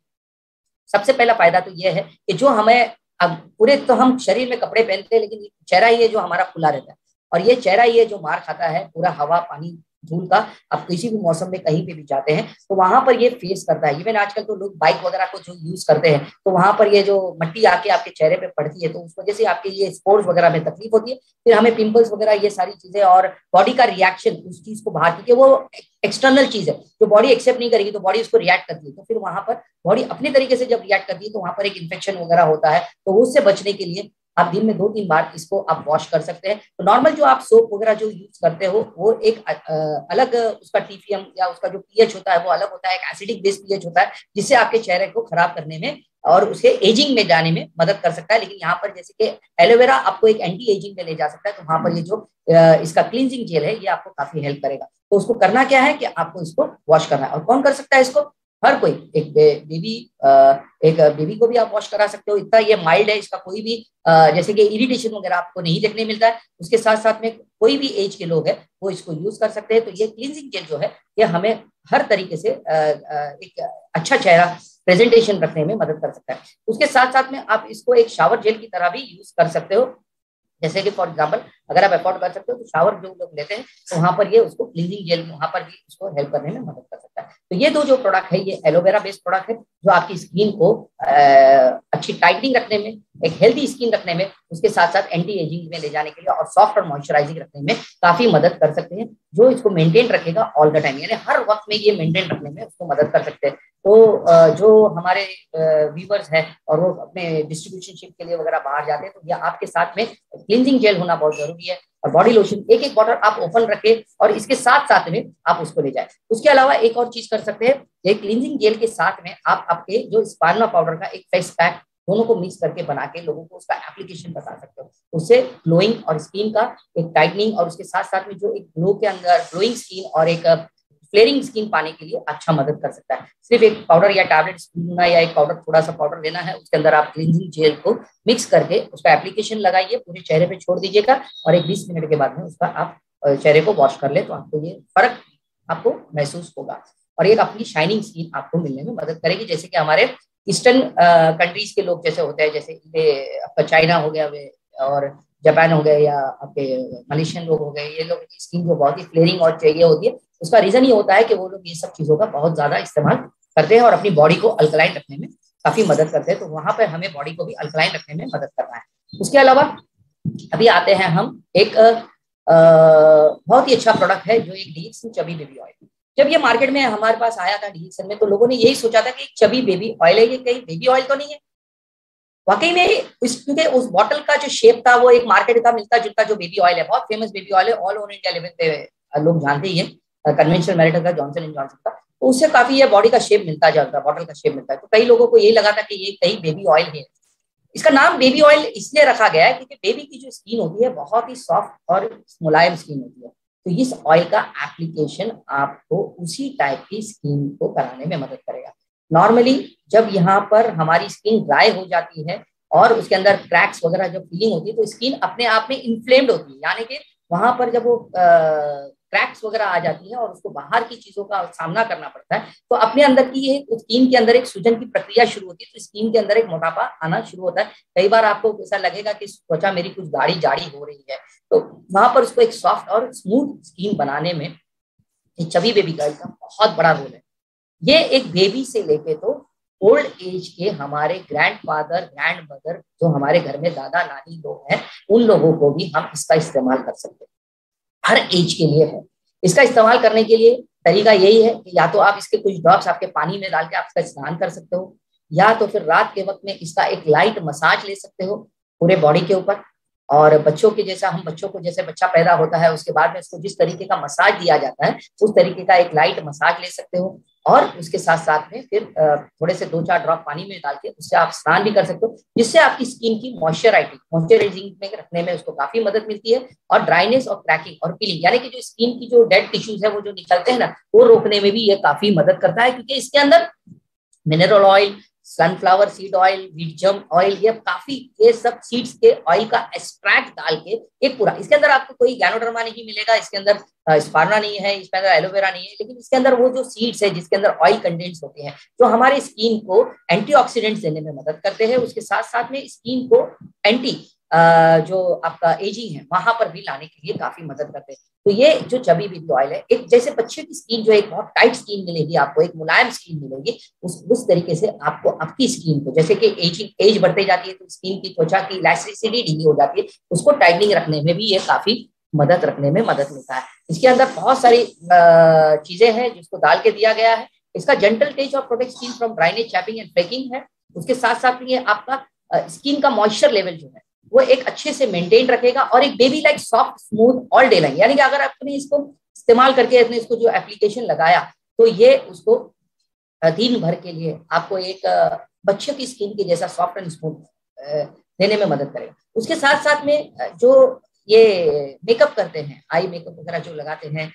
सबसे पहला फायदा तो ये है कि जो हमें, अब पूरे तो हम शरीर में कपड़े पहनते हैं, लेकिन चेहरा ही है जो हमारा खुला रहता है, और ये चेहरा ही है जो मार खाता है पूरा हवा पानी धूल का। अब किसी भी मौसम में कहीं पे भी जाते हैं तो वहां पर ये फेस करता है। इवन आजकल तो लोग बाइक वगैरह को जो यूज करते हैं तो वहां पर ये जो मट्टी आके आपके चेहरे पे पड़ती है, तो उस वजह से आपके ये स्पोर्स वगैरह में तकलीफ होती है, फिर हमें पिंपल्स वगैरह ये सारी चीजें, और बॉडी का रिएक्शन उस चीज को बाहर, क्योंकि वो एक्सटर्नल चीज है जो बॉडी एक्सेप्ट नहीं करेगी तो बॉडी उसको रिएक्ट करती है, तो फिर वहां पर बॉडी अपने तरीके से जब रिएक्ट करती है तो वहां पर एक इन्फेक्शन वगैरह होता है। तो उससे बचने के लिए आप दिन में 2-3 बार इसको आप वॉश कर सकते हैं। तो नॉर्मल जो आप सोप वगैरह जो यूज करते हो वो एक अलग उसका टीपीएम या उसका जो पीएच होता है वो अलग होता है, एक एसिडिक बेस पीएच होता है, जिससे आपके चेहरे को खराब करने में और उसके एजिंग में जाने में मदद कर सकता है। लेकिन यहाँ पर जैसे कि एलोवेरा आपको एक एंटी एजिंग में ले जा सकता है, तो वहां पर ये जो इसका क्लींजिंग जेल है ये आपको काफी हेल्प करेगा। तो उसको करना क्या है कि आपको इसको वॉश करना है। और कौन कर सकता है इसको? हर कोई, एक बेबी को भी आप वॉश करा सकते हो, इतना ये माइल्ड है, इसका कोई भी जैसे कि इरिटेशन वगैरह आपको नहीं देखने मिलता है। उसके साथ साथ में कोई भी एज के लोग हैं वो इसको यूज कर सकते हैं। तो ये क्लींजिंग जेल जो है ये हमें हर तरीके से एक अच्छा चेहरा प्रेजेंटेशन रखने में मदद कर सकता है। उसके साथ साथ में आप इसको एक शावर जेल की तरह भी यूज कर सकते हो, जैसे कि फॉर एग्जाम्पल अगर आप अफोर्ड कर सकते हो तो शावर जो लोग लेते हैं तो वहां पर ये उसको क्लीनिंग जेल वहां पर भी उसको हेल्प करने में मदद कर सकता है। तो ये दो जो प्रोडक्ट है ये एलोवेरा बेस्ड प्रोडक्ट है, जो आपकी स्किन को अच्छी टाइटनिंग रखने में, एक हेल्दी स्किन रखने में, उसके साथ साथ एंटी एजिंग में ले जाने के लिए और सॉफ्ट और मॉइस्चराइजिंग रखने में काफी मदद कर सकते हैं, जो इसको मेंटेन रखेगा ऑल द टाइम, यानी हर वक्त में ये मेंटेन रखने में उसको मदद कर सकते हैं। तो जो हमारे व्यूवर्स हैं और वो अपने डिस्ट्रीब्यूशनशिप के लिए वगैरह बाहर जाते हैं तो ये आपके साथ में क्लींजिंग जेल होना बहुत जरूरी है, और बॉडी लोशन एक एक बॉटल आप ओपन रखें और इसके साथ साथ में आप उसको ले जाए। उसके अलावा एक और चीज कर सकते हैं, ये क्लींजिंग जेल के साथ में आप आपके जो स्पार्ना पाउडर का एक फेस पैक दोनों को मिक्स करके बना के लोगों को उसका एप्लीकेशन बता सकते हो। उससे ग्लोइंग और स्किन का एक टाइटनिंग और उसके साथ साथ में जो एक ग्लो के अंदर ग्लोइंग स्किन और एक फ्लेयरिंग स्किन पाने के लिए अच्छा मदद कर सकता है। सिर्फ एक पाउडर या टैबलेट लेना या एक पाउडर थोड़ा सा पाउडर लेना है, उसके अंदर आप क्लींजिंग जेल को मिक्स करके उसका एप्लीकेशन लगाइए, पूरे चेहरे पे छोड़ दीजिएगा और एक 20 मिनट के बाद में उसका आप चेहरे को वॉश कर ले तो आपको ये फर्क आपको महसूस होगा और एक अपनी शाइनिंग स्किन आपको मिलने में मदद करेगी। जैसे कि हमारे ईस्टर्न कंट्रीज के लोग जैसे होते हैं, जैसे आपका चाइना हो गया और जापान हो गए या आपके मलेशियन लोग हो गए, ये लोग की स्किन जो बहुत ही फ्लेयरिंग और चाहिए होती है, उसका रीजन ये होता है कि वो लोग ये सब चीजों का बहुत ज्यादा इस्तेमाल करते हैं और अपनी बॉडी को अल्कलाइन रखने में काफी मदद करते हैं। तो वहां पर हमें बॉडी को भी अल्कलाइन रखने में मदद करना है। उसके अलावा अभी आते हैं हम एक बहुत ही अच्छा प्रोडक्ट है जो एक डीएक्सन चबी बेबी ऑयल। जब ये मार्केट में हमारे पास आया था डीएक्सन में तो लोगों ने यही सोचा था कि चबी बेबी ऑयल है, ये कहीं बेबी ऑयल तो नहीं है। वाकई में क्योंकि उस बॉटल का जो शेप था वो एक मार्केट का मिलता जुलता जो बेबी ऑयल है, बहुत फेमस बेबी ऑयल है, ऑल ओवर इंडिया लेवल पे लोग जानते ही है, कन्वेंशनल मैरिटल का, जॉनसन एंड जॉनसन का, तो उससे काफी ये बॉडी का शेप मिलता जाता है, बॉटल का शेप मिलता है। तो कई लोगों को यही लगा था कि ये कहीं बेबी ऑयल है। इसका नाम बेबी ऑयल इसलिए रखा गया है क्योंकि बेबी की जो स्किन होती है बहुत ही सॉफ्ट और मुलायम स्किन होती है, तो इस ऑयल का एप्लीकेशन आपको उसी टाइप की स्किन को कराने में मदद करेगा। नॉर्मली जब यहाँ पर हमारी स्किन ड्राई हो जाती है और उसके अंदर क्रैक्स वगैरह जब फीलिंग होती है तो स्किन अपने आप में इन्फ्लेम्ड होती है, यानी कि वहां पर जब वो क्रैक्स वगैरह आ जाती है और उसको बाहर की चीजों का सामना करना पड़ता है, तो अपने अंदर की ये स्किन के अंदर एक सूजन की प्रक्रिया शुरू होती है, तो स्किन के अंदर एक मोटापा आना शुरू होता है। कई बार आपको ऐसा लगेगा कि त्वचा मेरी कुछ गाढ़ी जाड़ी हो रही है, तो वहां पर उसको एक सॉफ्ट और स्मूथ स्किन बनाने में चबी बेबी ऑयल का बहुत बड़ा रोल है। ये एक बेबी से लेके तो ओल्ड एज के हमारे ग्रैंड फादर ग्रैंड मदर जो हमारे घर में दादा नानी लोग हैं, उन लोगों को भी हम इसका इस्तेमाल कर सकते हैं, हर एज के लिए है। इसका इस्तेमाल करने के लिए तरीका यही है कि या तो आप इसके कुछ ड्रॉप्स आपके पानी में डाल के आप इसका स्नान कर सकते हो, या तो फिर रात के वक्त में इसका एक लाइट मसाज ले सकते हो पूरे बॉडी के ऊपर। और बच्चों के जैसा, हम बच्चों को जैसे बच्चा पैदा होता है उसके बाद में उसको जिस तरीके का मसाज दिया जाता है उस तरीके का एक लाइट मसाज ले सकते हो, और उसके साथ साथ में फिर थोड़े से 2-4 ड्रॉप पानी में डाल के उससे आप स्नान भी कर सकते हो, जिससे आपकी स्किन की मॉइस्चराइजिंग में रखने में उसको काफी मदद मिलती है, और ड्राइनेस और क्रैकिंग और पीलिंग यानी कि जो स्किन की जो डेड टिश्यूज है वो जो निकलते हैं ना, वो रोकने में भी ये काफी मदद करता है, क्योंकि इसके अंदर mineral oil, sunflower seed oil, wheat germ oil, ये सब सीड्स के ऑयल का एक्सट्रैक्ट डाल के एक पूरा, इसके अंदर आपको कोई गैनोडर्मा नहीं मिलेगा, इसके अंदर स्पार्ना नहीं है, इसके अंदर एलोवेरा नहीं है, लेकिन इसके अंदर वो जो सीड्स है जिसके अंदर ऑयल कंटेंट्स होते हैं जो हमारे स्किन को एंटीऑक्सीडेंट्स देने में मदद करते हैं, उसके साथ साथ में स्किन को एंटी जो आपका एजिंग है वहां पर भी लाने के लिए काफी मदद करते हैं। तो ये जो चबी बेबी ऑयल है, एक जैसे बच्चे की स्किन जो एक बहुत टाइट स्किन मिलेगी आपको, एक मुलायम स्किन मिलेगी, उस तरीके से आपको आपकी स्किन को, जैसे कि एज बढ़ते जाती है तो स्किन की त्वचा की इलास्टिसिटी ढीली हो जाती है, उसको टाइटनिंग रखने में भी ये काफी मदद रखने में मदद मिलता है। इसके अंदर बहुत सारी चीजें हैं जिसको डाल के दिया गया है। इसका जेंटल टच और protect skin from dryness, chapping and flaking है। उसके साथ साथ ये आपका स्किन का मॉइस्चर लेवल जो है वो एक अच्छे से मेंटेन रखेगा, और एक baby like soft smooth all day like, यानी कि अगर आपने इसको इस्तेमाल करके आपने इसको जो एप्लीकेशन लगाया तो ये उसको दिन भर के लिए आपको एक बच्चे की स्किन के जैसा सॉफ्ट एंड स्मूथ देने में मदद करेगा। उसके साथ साथ में जो ये मेकअप करते हैं, आई मेकअप वगैरह जो लगाते हैं,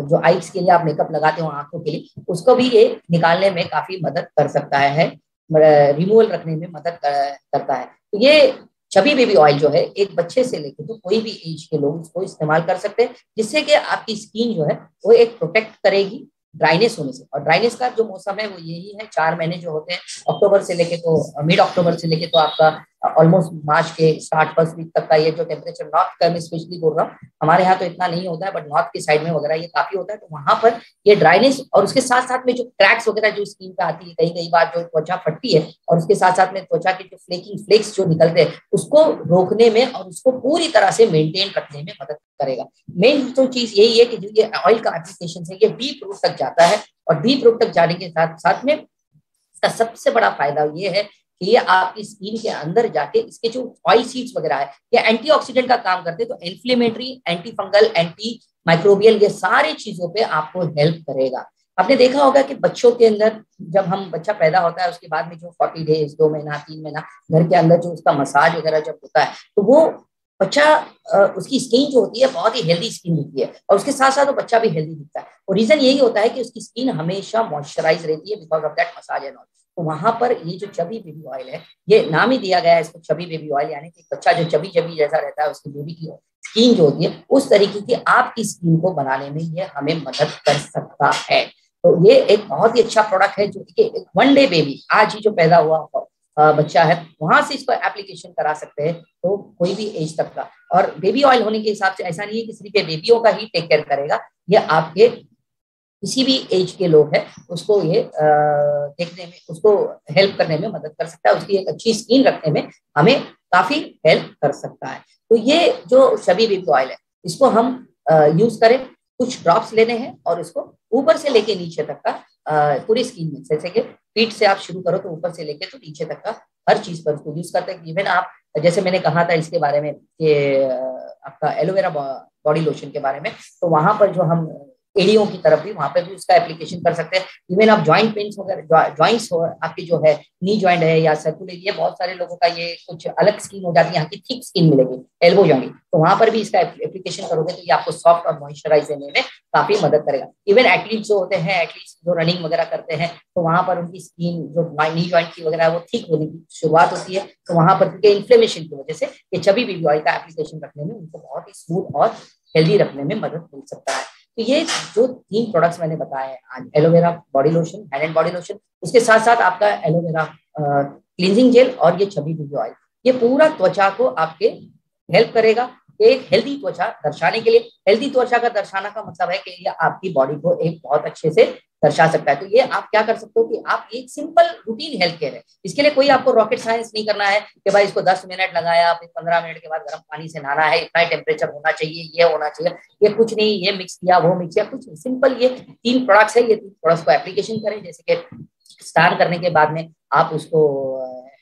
जो आईज के लिए आप मेकअप लगाते हो आंखों के लिए, उसको भी ये निकालने में काफी मदद कर सकता है, रिमूवल रखने में मदद करता है। तो ये चबी बेबी ऑयल जो है एक बच्चे से लेकर तो कोई भी एज के लोग इसको इस्तेमाल कर सकते हैं, जिससे कि आपकी स्किन जो है वो एक प्रोटेक्ट करेगी ड्राइनेस होने से। और ड्राइनेस का जो मौसम है वो यही है, 4 महीने जो होते हैं, अक्टूबर से लेके तो मिड अक्टूबर से लेके तो आपका ऑलमोस्ट मार्च के स्टार्ट फर्स्ट वीक तक का ये जो टेम्परेचर, नॉर्थ का मैं स्पेशली बोल रहा हूँ, हमारे यहाँ तो इतना नहीं होता है बट नॉर्थ की साइड में वगैरह ये काफी होता है, तो वहां पर ये ड्राइनेस और उसके साथ साथ में जो क्रैक्स वगैरह जो स्किन पे आती है, कई बार जो त्वचा फटती है, और उसके साथ साथ में त्वचा के जो फ्लेक्स जो निकलते हैं उसको रोकने में और उसको पूरी तरह से मेंटेन रखने में मदद करेगा। मेन तो चीज यही है कि जो ये ऑयल का एप्लीकेशन है ये डीप रूट तक जाता है, और डीप रूट तक जाने के साथ साथ में इसका सबसे बड़ा फायदा ये है कि ये आपकी स्किन के अंदर जाके इसके जो ऑयल सीड्स वगैरह है ये एंटीऑक्सीडेंट का काम करते हैं, तो inflammatory, anti fungal, anti microbial, ये सारी चीजों पे आपको हेल्प करेगा। आपने देखा होगा कि बच्चों के अंदर जब हम बच्चा पैदा होता है उसके बाद में जो 40 डेज, 2 महीना, 3 महीना घर के अंदर जो उसका मसाज वगैरह जब होता है तो वो बच्चा उसकी स्किन जो होती है बहुत ही हेल्दी स्किन होती है, और उसके साथ साथ वो बच्चा भी हेल्दी दिखता है, और रीजन यही होता है कि उसकी स्किन हमेशा मॉइस्चराइज रहती है because of that massage and all. तो वहां पर ये जो चबी बेबी ऑयल है, ये नाम ही दिया गया है इसको चबी बेबी ऑयल, यानी कि बच्चा जो चबी चबी जैसा रहता है उसकी बेबी की स्किन जो होती है उस तरीके की आपकी स्किन को बनाने में ये हमें मदद कर सकता है। तो ये एक बहुत ही अच्छा प्रोडक्ट है जो कि 1 डे बेबी, आज ही जो पैदा हुआ बच्चा है वहां से इसको एप्लीकेशन करा सकते हैं, तो कोई भी एज तक का। और बेबी ऑयल होने के हिसाब से ऐसा नहीं है कि सिर्फ बेबियों का ही टेक केयर करेगा, ये आपके किसी भी एज के लोग हैं उसको ये देखने में, उसको हेल्प करने में मदद कर सकता है, उसकी एक अच्छी स्किन रखने में हमें काफी हेल्प कर सकता है। तो ये जो चबी बेबी ऑयल है इसको हम यूज करें, कुछ ड्रॉप्स लेने हैं और उसको ऊपर से लेके नीचे तक का पूरी स्किन में, जैसे कि फीट से आप शुरू करो तो ऊपर से लेके तो नीचे तक का हर चीज पर उसको यूज करते हैं। इवन आप जैसे मैंने कहा था इसके बारे में कि आपका एलोवेरा बॉडी लोशन के बारे में, तो वहां पर जो हम एड़ियों की तरफ भी वहां पर भी उसका एप्लीकेशन कर सकते हैं। इवन आप जॉइंट पेन्स वगैरह जॉइंट्स हो आपकी जो है नी जॉइंट है या सर्कुलर, ये बहुत सारे लोगों का ये कुछ अलग स्किन हो जाती है, यहाँ की थिक स्किन मिलेगी एल्बो जॉइंट, तो वहां पर भी इसका एप्लीकेशन करोगे तो ये आपको सॉफ्ट और मॉइस्चराइज देने में काफी मदद करेगा। इवन एथलीट्स जो होते हैं, एथलीट्स जो रनिंग वगैरह करते हैं, तो वहां पर उनकी स्किन जो नी जॉइंट की वगैरह वो ठीक होने की शुरुआत होती है, तो वहां पर क्योंकि इन्फ्लेमेशन की वजह से ये चबी बेबी ऑयल का एप्लीकेशन रखने में उनको बहुत ही स्मूथ और हेल्दी रखने में मदद मिल सकता है। तो ये जो 3 प्रोडक्ट्स मैंने बताए आज, aloe vera body lotion, hand and body lotion, उसके साथ साथ आपका एलोवेरा क्लींजिंग जेल और ये चबी बेबी ऑयल, ये पूरा त्वचा को आपके हेल्प करेगा एक हेल्दी त्वचा दर्शाने के लिए। हेल्दी त्वचा का दर्शाना का मतलब है कि ये आपकी बॉडी को एक बहुत अच्छे से दर्शा सकता है। तो ये आप क्या कर सकते हो कि आप एक सिंपल रूटीन हेल्थ केयर है, इसके लिए कोई आपको रॉकेट साइंस नहीं करना है कि भाई इसको 10 मिनट लगाया, फिर 15 मिनट के बाद गर्म पानी से नहाना है, इतना टेम्परेचर होना चाहिए, ये होना चाहिए, ये कुछ नहीं, ये मिक्स किया वो मिक्स किया, कुछ नहीं, सिंपल ये 3 प्रोडक्ट्स है, ये 3 प्रोडक्ट्स को एप्लीकेशन करें। जैसे कि स्नान करने के बाद में आप उसको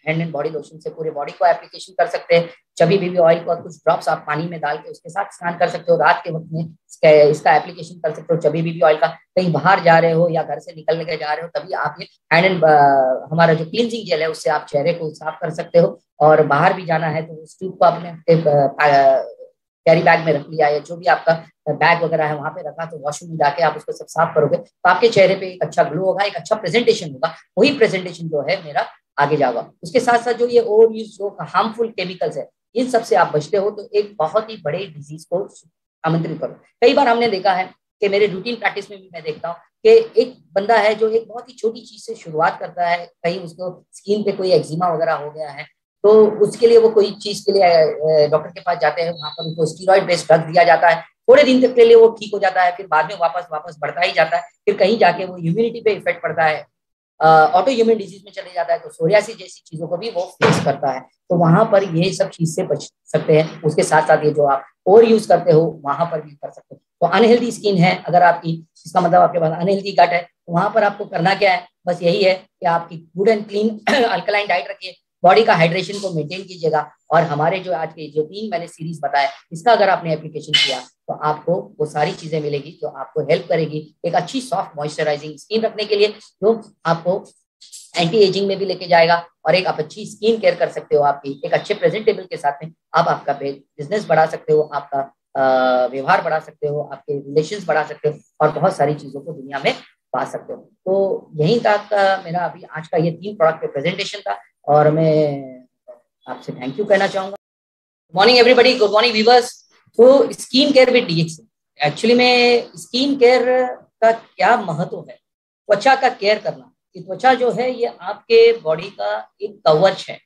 हैंड एंड बॉडी लोशन से पूरे बॉडी को एप्लीकेशन कर सकते हैं। चबी बेबी ऑयल को कुछ ड्रॉप्स आप पानी में डाल के उसके साथ स्नान कर सकते हो। रात के वक्त में इसका एप्लीकेशन कर सकते हो चबी बेबी ऑयल का। कहीं बाहर जा रहे हो या घर से निकल के जा रहे हो तभी आप ये हैंड एंड हमारा जो क्लींजिंग जेल है उससे आप चेहरे को साफ कर सकते हो। और बाहर भी जाना है तो उस ट्यूब को आपने कैरी बैग में रख लिया, या जो भी आपका बैग वगैरह है वहां पे रखा, तो वॉशरूम में जाके आप उसको सब साफ करोगे तो आपके चेहरे पे एक अच्छा ग्लो होगा, एक अच्छा प्रेजेंटेशन होगा। वही प्रेजेंटेशन जो है मेरा आगे जाएगा। उसके साथ साथ जो ये ओवर यूज जो हार्मफुल केमिकल्स है, इन सबसे आप बचते हो तो एक बहुत ही बड़े डिजीज को आमंत्रित करो। कई बार हमने देखा है कि मेरे रूटीन प्रैक्टिस में भी मैं देखता हूँ कि एक बंदा है जो एक बहुत ही छोटी चीज से शुरुआत करता है, कहीं उसको स्किन पे कोई एक्जिमा वगैरह हो गया है, तो उसके लिए वो कोई चीज के लिए डॉक्टर के पास जाते हैं, वहां पर उनको स्टीरॉइड बेस्ड ड्रग दिया जाता है, थोड़े दिन तक के लिए वो ठीक हो जाता है, फिर बाद में वापस बढ़ता ही जाता है, फिर कहीं जाके वो इम्यूनिटी पे इफेक्ट पड़ता है, ऑटो इम्यून डिजीज में चले जाता है, तो सोरियासिस जैसी चीजों को भी वो फेस करता है। तो वहां पर ये सब चीज से बच सकते हैं। उसके साथ साथ ये जो आप ओवर यूज करते हो वहां पर भी कर सकते हो। तो अनहेल्दी स्किन है अगर आपकी, इसका मतलब आपके पास अनहेल्दी गट है, तो वहां पर आपको करना क्या है, बस यही है कि आपकी good and clean alkaline diet रखिए, बॉडी का हाइड्रेशन को मेंटेन कीजिएगा, और हमारे जो आज के जो 3 मैंने सीरीज बताए इसका अगर आपने एप्लीकेशन किया तो आपको वो सारी चीजें मिलेगी जो आपको हेल्प करेगी एक अच्छी सॉफ्ट मॉइस्चराइजिंग स्किन रखने के लिए, जो आपको एंटी एजिंग में भी लेके जाएगा, और एक आप अच्छी स्किन केयर कर सकते हो। आपकी एक अच्छे प्रेजेंटेबल के साथ में आप आपका बिजनेस बढ़ा सकते हो, आपका व्यवहार बढ़ा सकते हो, आपके रिलेशंस बढ़ा सकते हो, और बहुत सारी चीजों को दुनिया में पा सकते हो। तो यहीं तक मेरा अभी आज का ये 3 प्रोडक्ट पे प्रेजेंटेशन था, और मैं आपसे थैंक यू कहना चाहूंगा। Good morning everybody, good morning viewers. तो skin care with DX, actually में स्किन केयर का क्या महत्व है, त्वचा का केयर करना, कि त्वचा जो है ये आपके बॉडी का एक कवच है।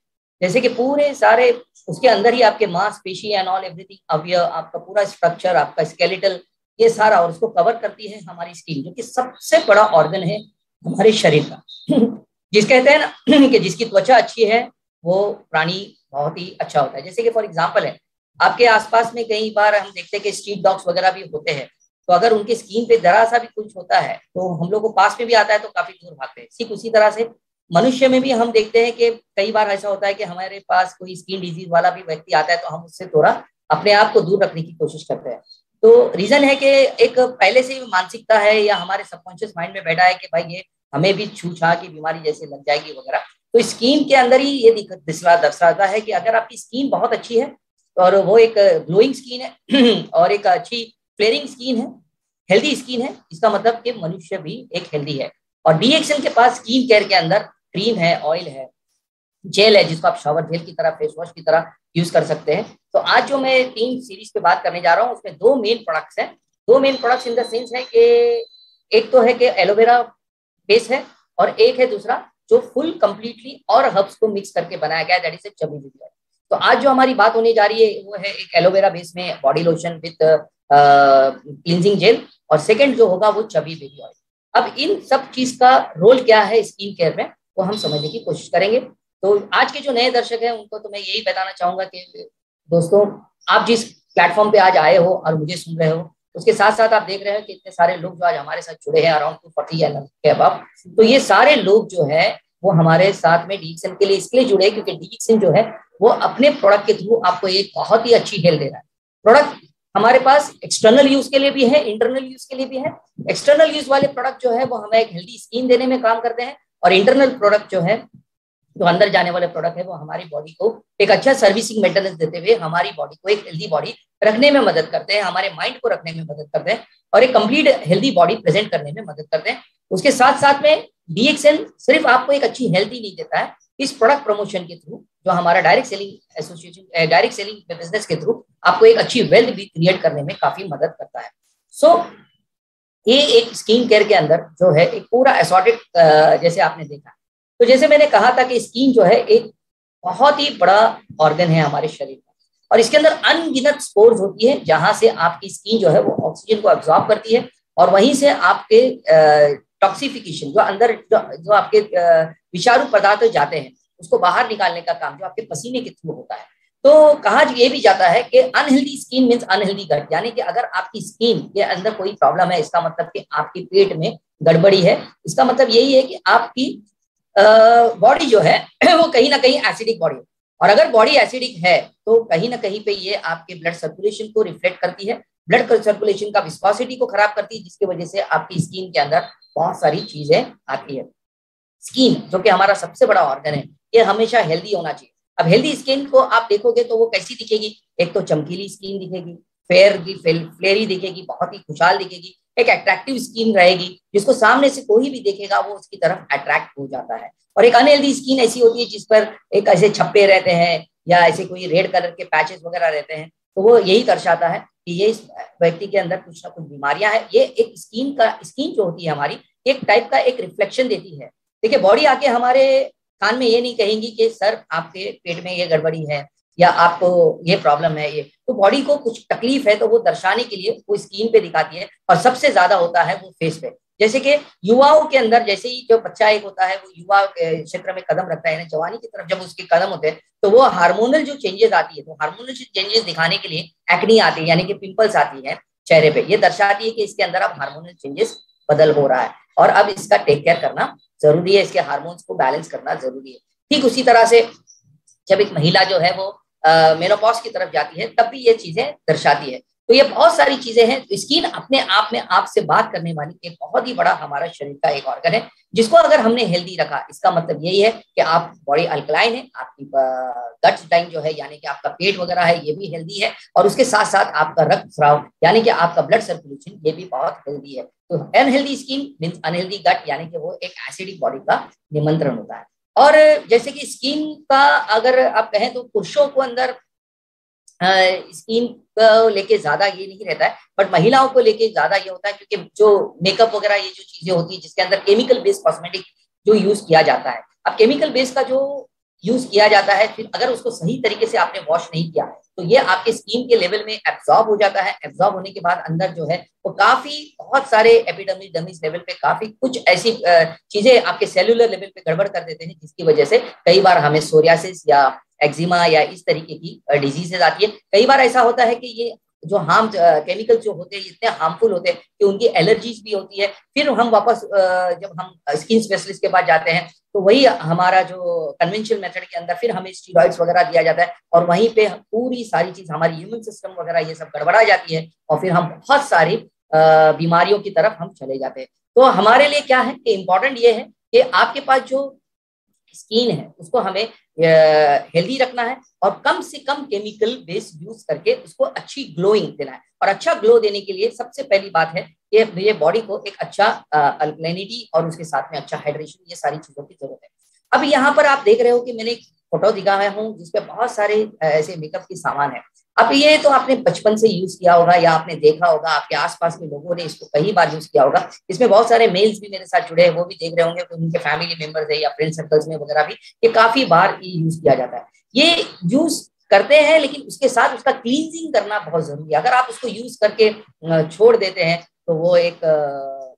जैसे कि पूरे सारे उसके अंदर ही आपके मांसपेशी एंड ऑल एवरीथिंग अवयव, आपका पूरा स्ट्रक्चर, आपका स्केलेटल, ये सारा, और उसको कवर करती है हमारी स्किन, जो कि सबसे बड़ा ऑर्गन है हमारे शरीर का। जिस कहते हैं ना कि जिसकी त्वचा अच्छी है वो प्राणी बहुत ही अच्छा होता है। जैसे कि फॉर एग्जाम्पल है, आपके आसपास में कई बार हम देखते हैं कि स्ट्रीट डॉग्स वगैरह भी होते हैं, तो अगर उनकी स्किन पे जरा सा भी कुछ होता है तो हम लोग को पास में भी आता है तो काफी दूर भागते हैं। ठीक उसी तरह से मनुष्य में भी हम देखते हैं कि कई बार ऐसा होता है कि हमारे पास कोई स्किन डिजीज वाला भी व्यक्ति आता है तो हम उससे थोड़ा अपने आप को दूर रखने की कोशिश करते हैं। तो रीजन है कि एक पहले से ही मानसिकता है या हमारे सबकॉन्शियस माइंड में बैठा है कि भाई ये हमें भी छू छा की बीमारी जैसे लग जाएगी वगैरह। तो स्किन के अंदर ही ये दर्शाता है कि अगर आपकी स्किन बहुत अच्छी है और वो एक ग्लोइंग स्किन है और एक अच्छी फ्लेयरिंग स्किन है, हेल्दी स्किन है, इसका मतलब कि मनुष्य भी एक हेल्दी है। और डीएक्सएल के पास स्किन केयर के अंदर क्रीम है, ऑयल है, जेल है, जिसको आप शावर जेल की तरह, फेस वॉश की तरह यूज कर सकते हैं। तो आज जो मैं 3 सीरीज पे बात करने जा रहा हूँ उसमें 2 मेन प्रोडक्ट्स हैं। 2 main products in the sense है कि एक तो है कि एलोवेरा बेस है, और एक है दूसरा जो फुल कंप्लीटली और हर्ब्स को मिक्स करके बनाया गया है, that is chubby baby oil. तो आज जो हमारी बात होने जा रही है वो है एक एलोवेरा बेस में body lotion with cleansing gel, और सेकंड जो होगा वो चबी बेबी ऑयल। अब इन सब चीज का रोल क्या है स्किन केयर में वो हम समझने की कोशिश करेंगे। तो आज के जो नए दर्शक हैं उनको तो मैं यही बताना चाहूंगा कि दोस्तों, आप जिस प्लेटफॉर्म पे आज आए हो और मुझे सुन रहे हो, उसके साथ साथ आप देख रहे हो कि इतने सारे लोग जो आज हमारे साथ जुड़े हैं, अराउंड 240 के अबाव, तो ये सारे लोग जो है वो हमारे साथ में डीएक्सएन के लिए इसलिए जुड़े क्योंकि डीएक्सएन जो है वो अपने प्रोडक्ट के थ्रू आपको एक बहुत ही अच्छी हेल्थ दे रहा है। प्रोडक्ट हमारे पास एक्सटर्नल यूज के लिए भी है, इंटरनल यूज के लिए भी है। एक्सटर्नल यूज वाले प्रोडक्ट जो है वो हमें एक हेल्दी स्किन देने में काम करते हैं, और इंटरनल प्रोडक्ट जो है, जो अंदर जाने वाले प्रोडक्ट है, वो हमारी बॉडी को एक अच्छा सर्विसिंग मेंटेनेंस देते हुए हमारी बॉडी को एक हेल्दी बॉडी रखने में मदद करते हैं, हमारे माइंड को रखने में मदद करते हैं, और एक कंप्लीट हेल्दी बॉडी प्रेजेंट करने में मदद करते हैं। उसके साथ साथ में डीएक्सएन सिर्फ आपको एक अच्छी हेल्थ ही नहीं देता है, इस प्रोडक्ट प्रमोशन के थ्रू, जो हमारा direct selling association, direct selling business के थ्रू आपको एक अच्छी वेल्थ भी क्रिएट करने में काफी मदद करता है। सो ये एक स्किन केयर के अंदर जो है एक पूरा असॉर्टेड, जैसे आपने देखा, तो जैसे मैंने कहा था कि स्किन जो है एक बहुत ही बड़ा ऑर्गन है हमारे शरीर में, और इसके अंदर अनगिनत स्पोर्स होती है जहां से आपकी स्किन जो है वो ऑक्सीजन को अब्सॉर्ब करती है, और वहीं से आपके टॉक्सिफिकेशन, जो अंदर जो आपके विषाणु पदार्थ जाते हैं उसको बाहर निकालने का काम जो आपके पसीने के थ्रू होता है। तो कहा ये भी जाता है कि अनहेल्दी स्किन मीन्स अनहेल्दी गट, यानी कि अगर आपकी स्किन के अंदर कोई प्रॉब्लम है, इसका मतलब कि आपके पेट में गड़बड़ी है। इसका मतलब यही है कि आपकी बॉडी जो है वो कहीं ना कहीं एसिडिक बॉडी है, और अगर बॉडी एसिडिक है तो कहीं ना कहीं पे ये आपके ब्लड सर्कुलेशन को रिफ्लेक्ट करती है, ब्लड सर्कुलेशन का विस्कोसिटी को खराब करती है, जिसकी वजह से आपकी स्किन के अंदर बहुत सारी चीजें आती है। स्किन जो कि हमारा सबसे बड़ा ऑर्गन है, ये हमेशा हेल्दी होना चाहिए। अब हेल्दी स्किन को आप देखोगे तो वो कैसी दिखेगी? एक तो चमकीली स्किन दिखेगी, फेयर की फ्लेरी दिखेगी, बहुत ही खुशहाल दिखेगी, एक अट्रैक्टिव स्किन रहेगी जिसको सामने से कोई भी देखेगा वो उसकी तरफ अट्रैक्ट हो जाता है। और एक अनहेल्दी स्किन ऐसी होती है जिस पर एक ऐसे छप्पे रहते हैं या ऐसे कोई रेड कलर के पैचेस वगैरह रहते हैं, तो वो यही दर्शाता है कि ये इस व्यक्ति के अंदर कुछ ना कुछ बीमारियां हैं। ये एक स्किन जो होती है हमारी, एक टाइप का एक रिफ्लेक्शन देती है। देखिए, बॉडी आके हमारे कान में ये नहीं कहेंगी कि सर आपके पेट में ये गड़बड़ी है या आपको ये प्रॉब्लम है, ये तो बॉडी को कुछ तकलीफ है तो वो दर्शाने के लिए वो स्किन पे दिखाती है, और सबसे ज्यादा होता है वो फेस पे। जैसे कि युवाओं के अंदर, जैसे ही जो बच्चा एक होता है वो युवा क्षेत्र में कदम रखता है, जवानी की तरफ जब उसके कदम होते हैं तो वो हार्मोनल जो चेंजेस आती है, तो हार्मोनल चेंजेस दिखाने के लिए एक्नी आती है, यानी कि पिंपल्स आती है चेहरे पे। ये दर्शाती है कि इसके अंदर अब हार्मोनल चेंजेस बदल हो रहा है और अब इसका टेक केयर करना जरूरी है, इसके हार्मोन्स को बैलेंस करना जरूरी है। ठीक उसी तरह से जब एक महिला जो है वो मेनोपॉज की तरफ जाती है तब भी ये चीजें दर्शाती है। तो ये बहुत सारी चीजें हैं। तो स्किन अपने आप में आपसे बात करने वाली एक बहुत ही बड़ा हमारा शरीर का एक ऑर्गन है, जिसको अगर हमने हेल्दी रखा, इसका मतलब यही है कि आप बॉडी अल्कलाइन है, आपकी गट लाइन जो है यानी कि आपका पेट वगैरह है ये भी हेल्दी है, और उसके साथ साथ आपका रक्त स्राव यानी कि आपका ब्लड सर्कुलेशन ये भी बहुत हेल्दी है। तो अनहेल्दी स्किन मीन्स अनहेल्दी गट, यानी कि वो एक एसिडिक बॉडी का निमंत्रण होता है। और जैसे कि स्किन का अगर आप कहें तो पुरुषों को अंदर स्किन को लेके ज्यादा ये नहीं रहता है, बट महिलाओं को लेके ज्यादा ये होता है, क्योंकि जो मेकअप वगैरह ये जो चीजें होती है जिसके अंदर केमिकल बेस्ड कॉस्मेटिक जो यूज किया जाता है, अब केमिकल बेस्ड का जो यूज किया जाता है, फिर अगर उसको सही तरीके से आपने वॉश नहीं किया तो ये आपके स्किन के लेवल में एब्जॉर्ब हो जाता है। एब्जॉर्ब होने के बाद अंदर जो है वो काफी बहुत सारे एपिडर्मिस डर्मिस लेवल पे काफी कुछ ऐसी चीजें आपके सेलुलर लेवल पे गड़बड़ कर देते हैं, जिसकी वजह से कई बार हमें सोरियासिस या एक्जिमा या इस तरीके की डिजीजेज आती है। कई बार ऐसा होता है कि ये जो केमिकल जो होते हैं इतने हार्मफुल होते हैं कि उनकी एलर्जीज भी होती है। फिर हम वापस जब हम स्किन स्पेशलिस्ट के पास जाते हैं तो वही हमारा जो कन्वेंशनल मेथड के अंदर फिर हमें स्टीरॉइड्स वगैरह दिया जाता है, और वहीं पे पूरी सारी चीज हमारी इम्यून सिस्टम वगैरह ये सब गड़बड़ा जाती है, और फिर हम बहुत सारी बीमारियों की तरफ हम चले जाते हैं। तो हमारे लिए क्या है कि इम्पोर्टेंट ये है कि आपके पास जो स्किन है उसको हमें हेल्दी रखना है, और कम से कम केमिकल बेस्ड यूज करके उसको अच्छी ग्लोइंग देना है। और अच्छा ग्लो देने के लिए सबसे पहली बात है कि ये बॉडी को एक अच्छा अल्कलिनिटी और उसके साथ में अच्छा हाइड्रेशन, ये सारी चीजों की जरूरत है। अब यहाँ पर आप देख रहे हो कि मैंने एक फोटो दिखाया हूँ जिसपे बहुत सारे ऐसे मेकअप के सामान है। अब ये तो आपने बचपन से यूज किया होगा या आपने देखा होगा, आपके आसपास के लोगों ने इसको कई बार यूज किया होगा। इसमें बहुत सारे मेल्स भी मेरे साथ जुड़े हैं, वो भी देख रहे होंगे, उनके फैमिली मेंबर्स है या फ्रेंड सर्कल्स में वगैरह भी ये काफी बार ये यूज किया जाता है। ये यूज करते हैं, लेकिन उसके साथ उसका क्लींजिंग करना बहुत जरूरी है। अगर आप उसको यूज करके छोड़ देते हैं तो वो एक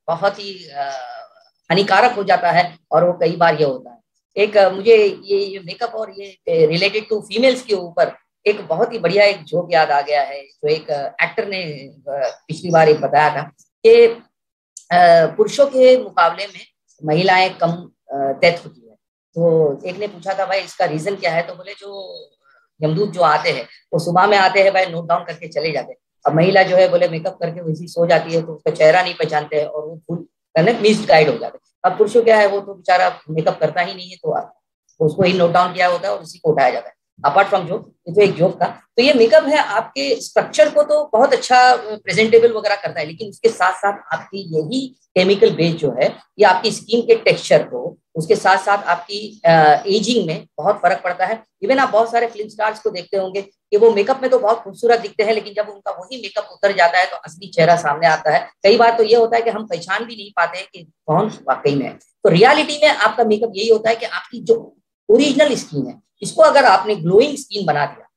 बहुत ही हानिकारक हो जाता है, और वो कई बार ये होता है। एक मुझे ये मेकअप और ये रिलेटेड टू फीमेल्स के ऊपर एक बहुत ही बढ़िया एक जोक याद आ गया है, जो एक एक्टर ने पिछली बार एक बताया था कि पुरुषों के मुकाबले में महिलाएं कम डेथ होती है। तो एक ने पूछा था भाई इसका रीजन क्या है, तो बोले जो यमदूत जो आते हैं वो सुबह में आते हैं भाई, नोट डाउन करके चले जाते हैं। अब महिला जो है बोले मेकअप करके वैसी सो जाती है तो उसका चेहरा नहीं पहचानते हैं और वो भूल मिस गाइड हो जाते हैं। अब पुरुषों क्या है, वो तो बेचारा मेकअप करता ही नहीं है, तो उसको ही नोट डाउन किया होता है और उसी को उठाया जाता है। अपार्ट फ्रॉम जोक, ये तो एक जोक था। तो ये मेकअप है आपके स्ट्रक्चर को तो बहुत अच्छा प्रेजेंटेबल वगैरह करता है, लेकिन उसके साथ साथ आपकी यही केमिकल बेस जो है ये आपकी स्किन के टेक्सचर को, उसके साथ साथ आपकी एजिंग में बहुत फर्क पड़ता है। इवन आप बहुत सारे फिल्म स्टार्स को देखते होंगे कि वो मेकअप में तो बहुत खूबसूरत दिखते हैं, लेकिन जब उनका वही मेकअप उतर जाता है तो असली चेहरा सामने आता है। कई बार तो ये होता है कि हम पहचान भी नहीं पाते हैं कि कौन वाकई में है। तो रियलिटी में आपका मेकअप यही होता है कि आपकी जो ओरिजिनल स्किन है इसको अगर आपने ग्लोइंग स्किन बना दिया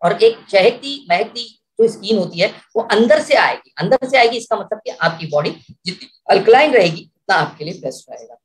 और एक चहकती महकती जो स्किन होती है वो अंदर से आएगी, अंदर से आएगी, इसका मतलब कि आपकी बॉडी जितनी अल्कलाइन रहेगी उतना आपके लिए बेस्ट रहेगा।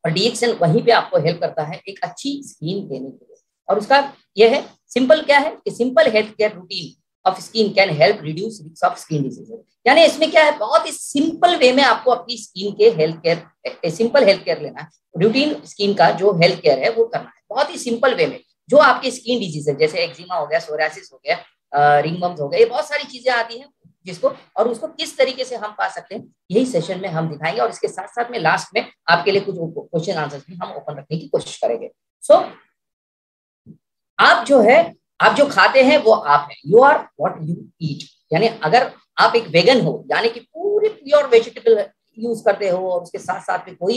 और डीएक्सएन वहीं पे आपको हेल्प करता है एक अच्छी स्किन देने के लिए। और उसका यह है सिंपल, क्या है कि simple health care routine of skin can help reduce risk of skin disease. यानी इसमें क्या है, बहुत ही सिंपल वे में आपको अपनी स्किन के health care, simple health care लेना है। रूटीन स्किन का जो हेल्थ केयर है वो करना है बहुत ही सिंपल वे में। जो आपके स्किन डिजीज है जैसे एक्जिमा हो गया, सोरियासिस हो गया, रिंगवर्म्स हो गया, ये बहुत सारी चीजें आती हैं जिसको, और उसको किस तरीके से हम पा सकते हैं यही सेशन में हम दिखाएंगे। और इसके साथ साथ में लास्ट में आपके लिए कुछ क्वेश्चन आंसर्स भी हम ओपन रखने की कोशिश करेंगे। सो आप जो है, आप जो खाते हैं वो आप हैं, you are what you eat. यानी अगर आप एक वेगन हो यानी कि पूरी प्योर वेजिटेबल यूज करते हो और उसके साथ साथ में कोई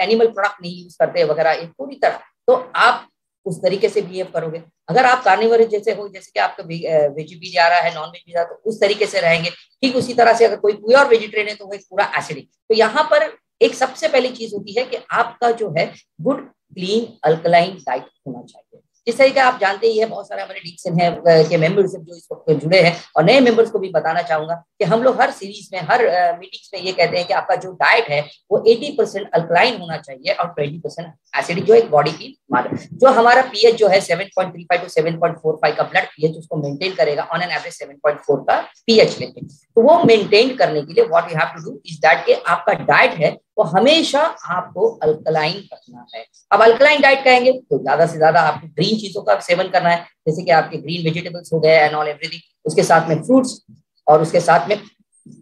एनिमल प्रोडक्ट नहीं यूज करते वगैरह एक पूरी तरह, तो आप उस तरीके से बिहेव करोगे। अगर आप कार्निवोरस जैसे हो, जैसे कि आपका वेज भी जा रहा है नॉन वेज भी जा रहा है, तो उस तरीके से रहेंगे। ठीक उसी तरह से अगर कोई प्योर वेजिटेरियन है तो वो पूरा एसिडिक। तो यहाँ पर एक सबसे पहली चीज होती है कि आपका जो है गुड क्लीन अल्कलाइन डाइट होना चाहिए। जिस तरीके आप जानते ही है, बहुत सारे हमारे डिक्सन है के मेंबर्स जो इस वक्त जुड़े हैं, और नए मेंबर्स को भी बताना चाहूंगा कि हम लोग हर सीरीज में, हर मीटिंग्स में ये कहते हैं कि आपका जो डाइट है वो 80% अल्कलाइन होना चाहिए और 20% एसिडिक, जो एक बॉडी की मात्रा। जो हमारा पीएच जो है 7.35 टू 7.45 का ब्लड पीएच उसको मेंटेन करेगा ऑन एन एवरेज 7.4 का पीएच लेके। तो वो मेंटेन करने के लिए what you have to do is that, कि आपका डाइट है वो हमेशा आपको अल्कलाइन रखना है। अब अल्कलाइन डाइट कहेंगे तो ज्यादा से ज्यादा आपको ग्रीन चीजों का सेवन करना है, जैसे कि आपके ग्रीन वेजिटेबल्स हो गए एंड ऑल एवरीथिंग, उसके साथ में फ्रूट्स, और उसके साथ में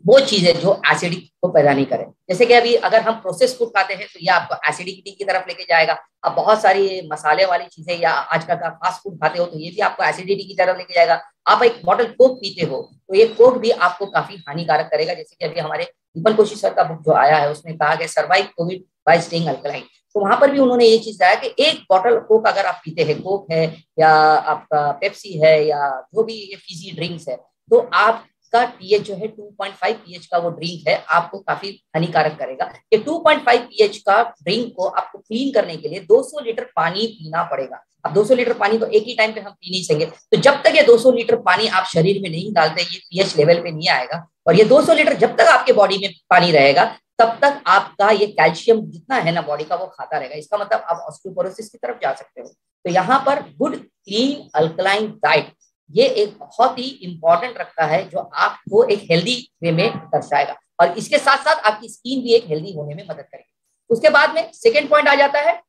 वो चीजें जो एसिडिक को पैदा नहीं करें। जैसे कि अभी अगर हम प्रोसेस फूड खाते हैं तो ये आपको एसिडिटी की तरफ लेके जाएगा। अब बहुत सारी मसाले वाली चीजें या आजकल का फास्ट फूड खाते हो तो ये भी आपको एसिडिटी की तरफ लेके जाएगा। आप एक बॉटल कोक पीते हो तो ये कोक भी आपको काफी हानिकारक करेगा। जैसे कि अभी हमारे दीपन कोशी सर का बुक जो आया है उसमें कहा गया survive Covid bye staying alkaline, तो वहां पर भी उन्होंने ये चीज बताया कि एक बॉटल कोक अगर आप पीते हैं, कोक है या आपका पेप्सी है या जो भी ये फीजी ड्रिंक्स है, तो आपका पीएच जो है 2.5 पीएच का वो ड्रिंक है आपको काफी हानिकारक करेगा। कि 2.5 पीएच का ड्रिंक को आपको क्लीन करने के लिए 200 लीटर पानी पीना पड़ेगा। अब 200 लीटर पानी तो एक ही टाइम पे हम पी नहीं सकेंगे, तो जब तक ये 200 लीटर पानी आप शरीर में नहीं डालते ये पीएच लेवल पे नहीं आएगा। और ये 200 लीटर जब तक आपके बॉडी में पानी रहेगा तब तक आपका ये कैल्शियम जितना है ना बॉडी का वो खाता रहेगा। इसका मतलब आप ऑस्टियोपोरोसिस की तरफ जा सकते हो। तो यहाँ पर गुड क्लीन अल्कलाइन डाइट ये एक बहुत ही इंपॉर्टेंट रखता है जो आपको एक हेल्दी वे में दर्शाएगा, और इसके साथ साथ आपकी स्किन भी एक हेल्दी होने में मदद करेगी। उसके बाद में सेकेंड पॉइंट आ जाता है,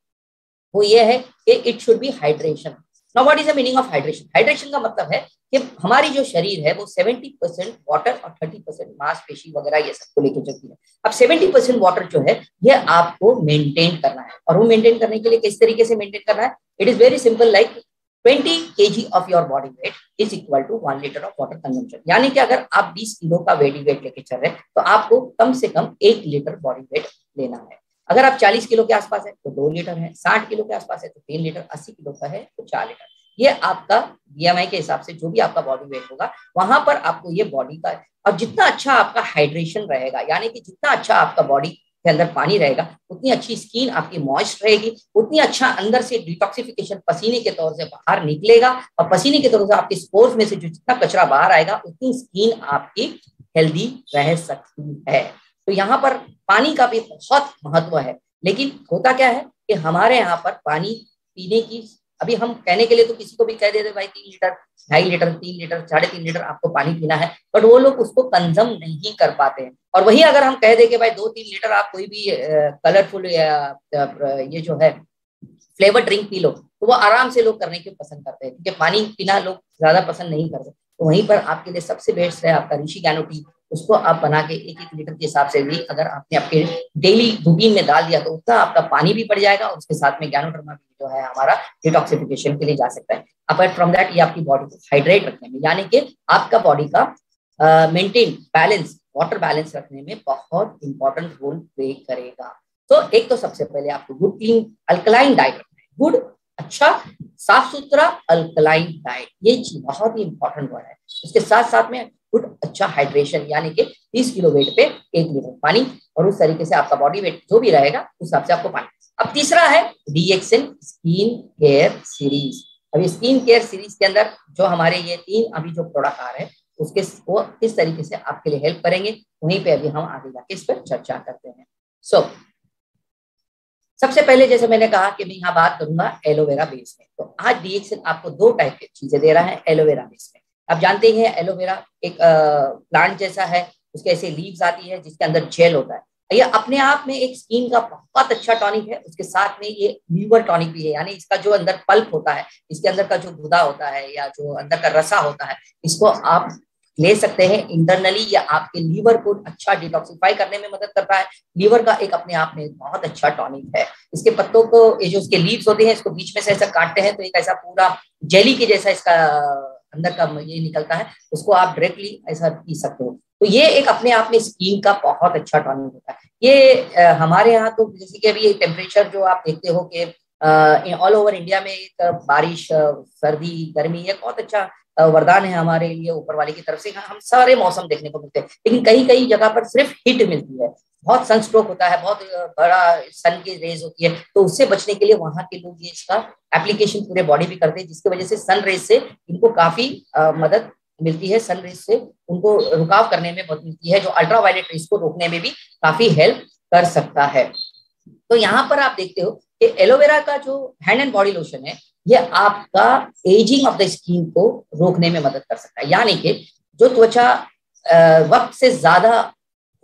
वो ये है कि it should be hydration. Now what is the meaning of hydration? Hydration का मतलब है कि हमारी जो शरीर है वो 70% वाटर और 30% मांसपेशी वगैरह ये सबको लेके चलती है। अब 70% वाटर जो है ये आपको मेंटेन करना है, और वो मेंटेन करने के लिए किस तरीके से मेंटेन करना है? It is very simple, like 20 kg of your body weight is equal to 1 liter of water consumption। यानी कि अगर आप 20 किलो का बॉडी वेट लेके चल रहे हैं तो आपको कम से कम 1 लीटर बॉडी वेट लेना है। अगर आप 40 किलो के आसपास है तो 2 लीटर है, 60 किलो के आसपास है तो 3 लीटर, 80 किलो का है तो 4 लीटर। ये आपका बीएमआई के हिसाब से जो भी आपका बॉडी वेट होगा वहां पर आपको ये बॉडी का, और जितना अच्छा आपका हाइड्रेशन रहेगा यानी कि जितना अच्छा आपका बॉडी के अंदर पानी रहेगा उतनी अच्छी स्किन आपकी मॉइस्ट रहेगी, उतनी अच्छा अंदर से डिटॉक्सिफिकेशन पसीने के तौर से बाहर निकलेगा, और पसीने के तौर से आपके स्पोर्स में से जो जितना कचरा बाहर आएगा उतनी स्किन आपकी हेल्दी रह सकती है। तो यहाँ पर पानी का भी बहुत महत्व है, लेकिन होता क्या है कि हमारे यहाँ पर पानी पीने की, अभी हम कहने के लिए तो किसी को भी कह देते भाई 3 लीटर 2.5 लीटर 3 लीटर 3.5 लीटर आपको पानी पीना है, बट वो लोग उसको कंजम नहीं कर पाते हैं। और वही अगर हम कह दें कि भाई 2-3 लीटर आप कोई भी कलरफुल ये जो है फ्लेवर ड्रिंक पी लो, तो वो आराम से लोग करने के पसंद करते हैं, क्योंकि पानी पीना लोग ज्यादा पसंद नहीं करते। तो वहीं पर आपके लिए सबसे बेस्ट है आपका ऋषि ज्ञानो टी। उसको आप बना के 1-1 लीटर के हिसाब से भी अगर आपने आपके डेली रूटीन में डाल दिया, तो उतना आपका पानी भी बढ़ जाएगा और उसके साथ में ज्ञानोडर्मा भी जो है हमारा डिटॉक्सिफिकेशन के लिए जा सकता है। अपार्ट फ्रॉम दैट, ये आपकी बॉडी को हाइड्रेट रखने में, यानी कि आपका बॉडी का मेंटेन बैलेंस, वाटर बैलेंस रखने में बहुत इंपॉर्टेंट रोल प्ले करेगा। तो एक तो सबसे पहले आपको गुड क्लीन अल्कलाइन डाइट रखना है, गुड अच्छा साफ सुथरा अल्कलाइन डाइट, ये चीज बहुत ही इंपॉर्टेंट वर्ड है। उसके साथ साथ में गुड अच्छा हाइड्रेशन, यानी कि 30 किलो वेट पे 1 लीटर पानी, और उस तरीके से आपका बॉडी वेट जो भी रहेगा उस हिसाब से आपको पानी। अब तीसरा है डीएक्सएन स्किन केयर सीरीज। अभी स्किन केयर सीरीज के अंदर जो हमारे ये 3 अभी जो प्रोडक्ट आ रहे हैं, उसके वो किस तरीके से आपके लिए हेल्प करेंगे, वहीं पे अभी हम आगे जाके इस पर चर्चा करते हैं। सबसे पहले जैसे मैंने कहा कि मैं यहाँ बात करूंगा एलोवेरा बेस में। तो आज डीएक्सएन आपको 2 टाइप की चीजें दे रहा है एलोवेरा बेस में। आप जानते ही हैं एलोवेरा एक प्लांट जैसा है, उसके ऐसे लीव्स आती है जिसके अंदर जेल होता है। ये अपने आप में एक स्किन का बहुत अच्छा टॉनिक है, उसके साथ में ये लीवर टॉनिक भी है, यानी इसका जो अंदर पल्प होता है, इसके अंदर का जो गुदा होता है या जो अंदर का रसा होता है, इसको आप ले सकते हैं इंटरनली, या आपके लीवर को अच्छा डिटॉक्सिफाई करने में मदद करता है। लीवर का एक अपने आप में बहुत अच्छा टॉनिक है। इसके पत्तों को, ये जो इसके लीव्स होते हैं, इसको बीच में से ऐसा काटते हैं तो एक ऐसा पूरा जेली के जैसा इसका अंदर का ये निकलता है, उसको आप डायरेक्टली ऐसा पी सकते हो। तो ये एक अपने आप में स्किन का बहुत अच्छा टॉनिक होता है। ये हमारे यहाँ तो जैसे कि अभी ये टेम्परेचर जो आप देखते हो कि ऑल ओवर इंडिया में एक बारिश, सर्दी, गर्मी, ये बहुत अच्छा वरदान है हमारे लिए ऊपर वाले की तरफ से। हम सारे मौसम देखने को मिलते हैं, लेकिन कहीं कहीं जगह पर सिर्फ हीट मिलती है, बहुत सनस्ट्रोक होता है, बहुत बड़ा सन की रेज होती है। तो उससे बचने के लिए वहां के लोग ये इसका एप्लीकेशन पूरे बॉडी पे करते हैं, जिसकी वजह से सन रेज से इनको काफी मदद मिलती है। सन रेज से उनको रुकाव करने में मदद मिलती है, जो अल्ट्रावायलेट रेज को रोकने में भी काफी हेल्प कर सकता है। तो यहाँ पर आप देखते हो कि एलोवेरा का जो हैंड एंड बॉडी लोशन है, ये आपका एजिंग ऑफ द स्किन को रोकने में मदद कर सकता है। यानी कि जो त्वचा वक्त से ज्यादा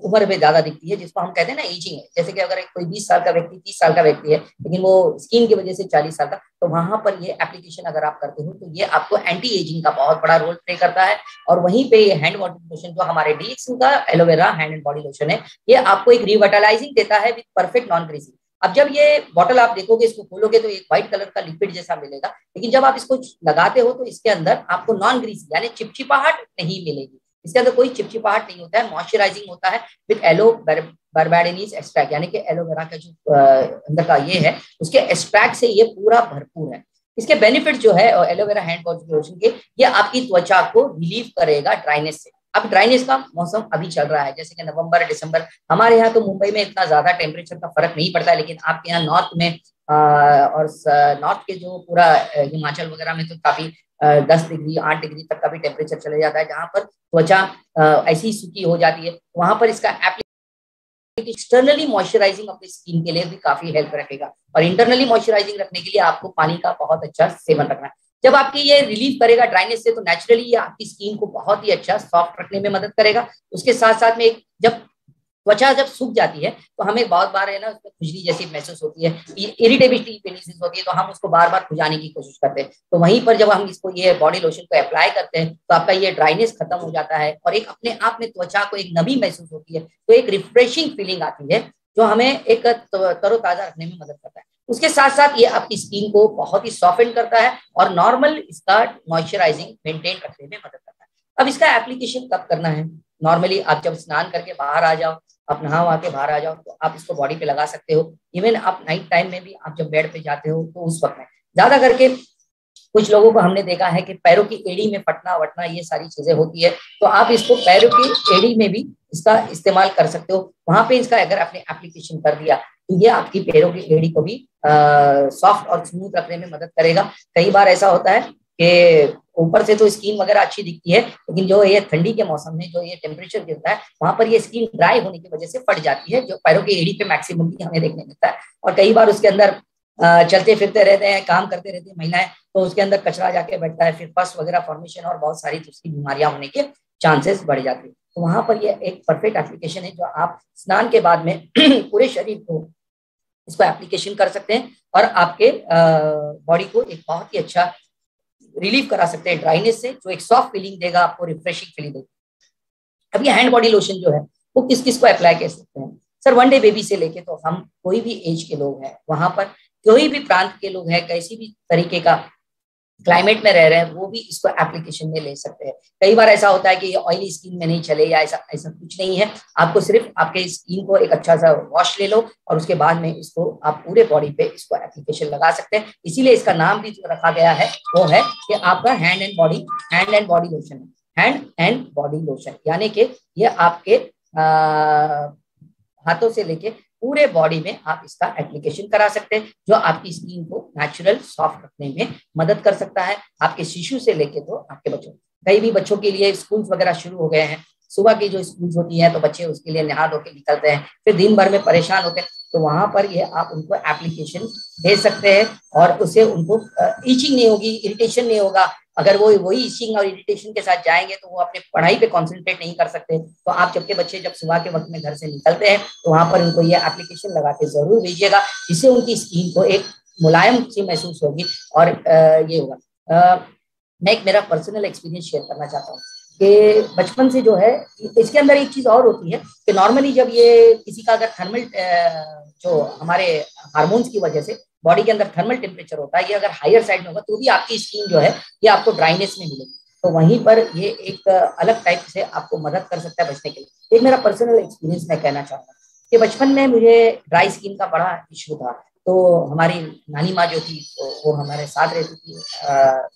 उम्र में ज्यादा दिखती है, जिसको हम कहते हैं ना एजिंग है, जैसे कि अगर कोई 20 साल का व्यक्ति, 30 साल का व्यक्ति है, लेकिन वो स्किन की वजह से 40 साल का, तो वहां पर ये एप्लीकेशन अगर आप करते हो तो ये आपको एंटी एजिंग का बहुत बड़ा रोल प्ले करता है। और वहीं पे ये हैंड बॉडी लोशन जो हमारे डीएक्सएन का aloe vera hand and body lotion है, ये आपको एक रिविटलाइजिंग देता है विद परफेक्ट नॉन ग्रीसिंग। अब जब ये बॉटल आप देखोगे, इसको खोलोगे तो एक व्हाइट कलर का लिक्विड जैसा मिलेगा, लेकिन जब आप इसको लगाते हो तो इसके अंदर आपको नॉन ग्रीसी यानी चिपचिपाहट नहीं मिलेगी। इसके अंदर कोई चिपचिपाहट नहीं होता है, मॉइस्चराइजिंग होता है विद एलो बर्बैडिनीज एक्सट्रैक्ट, यानी कि एलोवेरा का जो अंदर का ये है, उसके एक्सट्रैक्ट से ये पूरा भरपूर है। इसके बेनिफिट जो है एलोवेरा हैंड बॉडी लोशन के, ये आपकी त्वचा को रिलीव करेगा ड्राइनेस से। अब ड्राइनेस का मौसम अभी चल रहा है, जैसे कि नवंबर दिसंबर, हमारे यहाँ तो मुंबई में इतना ज्यादा टेम्परेचर का फर्क नहीं पड़ता है, लेकिन आपके यहाँ नॉर्थ में और नॉर्थ के जो पूरा हिमाचल वगैरह में तो काफी 10 डिग्री 8 डिग्री तक का भी टेम्परेचर चले जाता है, जहां पर त्वचा ऐसी सूखी हो जाती है। वहां पर इसका एक्सटर्नली मॉइस्चराइजिंग अपनी स्किन के लिए भी काफी हेल्प रखेगा, और इंटरनली मॉइस्चराइजिंग रखने के लिए आपको पानी का बहुत अच्छा सेवन रखना है। जब आपकी ये रिलीव करेगा ड्राइनेस से, तो नेचुरली ये आपकी स्किन को बहुत ही अच्छा सॉफ्ट रखने में मदद करेगा। उसके साथ साथ में जब त्वचा जब सूख जाती है तो हमें बहुत बार है ना उसमें खुजली जैसी महसूस होती है, इरिटेबिलिटी महसूस होती है, तो हम उसको बार बार खुजाने की कोशिश करते हैं। तो वहीं पर जब हम इसको ये बॉडी लोशन को अप्लाई करते हैं तो आपका ये ड्राइनेस खत्म हो जाता है, और एक अपने आप में त्वचा को एक नमी महसूस होती है, तो एक रिफ्रेशिंग फीलिंग आती है, जो हमें एक तरोताजा रखने में मदद करता है। उसके साथ साथ ये आपकी स्किन को बहुत ही सॉफ्टन करता है और नॉर्मल इसका मॉइस्चराइजिंग मेंटेन रखने में मदद करता है। अब इसका एप्लीकेशन कब करना है? नॉर्मली आप जब स्नान करके बाहर आ जाओ, आप नहा वहा के बाहर आ जाओ, तो आप इसको बॉडी पे लगा सकते हो। इवन आप नाइट टाइम में भी, आप जब बेड पे जाते हो तो उस वक्त में, ज्यादा करके कुछ लोगों को हमने देखा है कि पैरों की एड़ी में फटना वटना ये सारी चीजें होती है, तो आप इसको पैरों की एड़ी में भी इसका इस्तेमाल कर सकते हो। वहां पे इसका अगर आपने एप्लीकेशन कर दिया तो ये आपकी पैरों की एड़ी को भी सॉफ्ट और स्मूथ रखने में मदद करेगा। कई बार ऐसा होता है कि ऊपर से तो स्किन वगैरह अच्छी दिखती है, लेकिन जो ये ठंडी के मौसम में जो ये टेम्परेचर गिरता है, वहां पर ये स्किन ड्राई होने की वजह से फट जाती है, जो पैरों की एड़ी पे मैक्सिमम हमें देखने मिलता है। और कई बार उसके अंदर चलते फिरते रहते हैं, काम करते रहती है महिलाएं, तो उसके अंदर कचरा जाके बैठता है, फिर पस वगैरह फॉर्मेशन और बहुत सारी दूसरी बीमारियां होने के चांसेस बढ़ जाते हैं। तो वहां पर ये एक परफेक्ट एप्लीकेशन है, जो आप स्नान के बाद में पूरे शरीर को इसको एप्लीकेशन कर सकते हैं। और आपके बॉडी को एक बहुत ही अच्छा रिलीफ करा सकते हैं ड्राइनेस से, जो एक सॉफ्ट फीलिंग देगा आपको, रिफ्रेशिंग फीलिंग देगा। अब ये हैंड बॉडी लोशन जो है वो किस किस को अप्लाई कर सकते हैं सर? 1 डे बेबी से लेके तो हम कोई भी एज के लोग हैं, वहां पर कोई भी प्रांत के लोग हैं, कैसी भी तरीके का क्लाइमेट में रह रहे हैं, वो भी इसको एप्लीकेशन में ले सकते हैं। कई बार ऐसा होता है कि ये ऑयली स्किन में नहीं चले, या ऐसा ऐसा कुछ नहीं है। आपको सिर्फ आपके स्किन को एक अच्छा सा वॉश ले लो और उसके बाद में इसको आप पूरे बॉडी पे इसको एप्लीकेशन लगा सकते हैं। इसीलिए इसका नाम भी जो रखा गया है वो है कि आपका hand and body lotion, hand and body lotion, यानी कि ये आपके हाथों से लेके पूरे बॉडी में आप इसका एप्लीकेशन करा सकते हैं, जो आपकी स्किन को नेचुरल सॉफ्ट रखने में मदद कर सकता है। आपके शिशु से लेके तो आपके बच्चों, कई भी बच्चों के लिए स्कूल्स वगैरह शुरू हो गए हैं, सुबह की जो स्कूल्स होती हैं तो बच्चे उसके लिए नहा धो के निकलते हैं, फिर दिन भर में परेशान होते हैं, तो वहां पर ये आप उनको एप्लीकेशन दे सकते हैं और उससे उनको ईचिंग नहीं होगी, इरिटेशन नहीं होगा। अगर वो वही ईचिंग और इरिटेशन के साथ जाएंगे तो वो अपने पढ़ाई पे कॉन्सेंट्रेट नहीं कर सकते। तो आप जबकि बच्चे जब सुबह के वक्त में घर से निकलते हैं तो वहां पर उनको ये एप्लीकेशन लगा के जरूर भेजिएगा, जिससे उनकी स्किन को एक मुलायम सी महसूस होगी। और ये होगा, मैं एक मेरा पर्सनल एक्सपीरियंस शेयर करना चाहता हूँ कि बचपन से जो है, इसके अंदर एक चीज और होती है कि नॉर्मली जब ये किसी का अगर थर्मल जो हमारे हार्मोन्स की वजह से बॉडी के अंदर थर्मल टेम्परेचर होता है, ये अगर हायर साइड में होगा तो भी आपकी स्किन जो है ये आपको ड्राइनेस में मिलेगी। तो वहीं पर ये एक अलग टाइप से आपको मदद कर सकता है बचने के लिए। एक मेरा पर्सनल एक्सपीरियंस मैं कहना चाहूंगा कि बचपन में मुझे ड्राई स्किन का बड़ा इशू था। तो हमारी नानी माँ जो थी तो वो हमारे साथ रहती थी,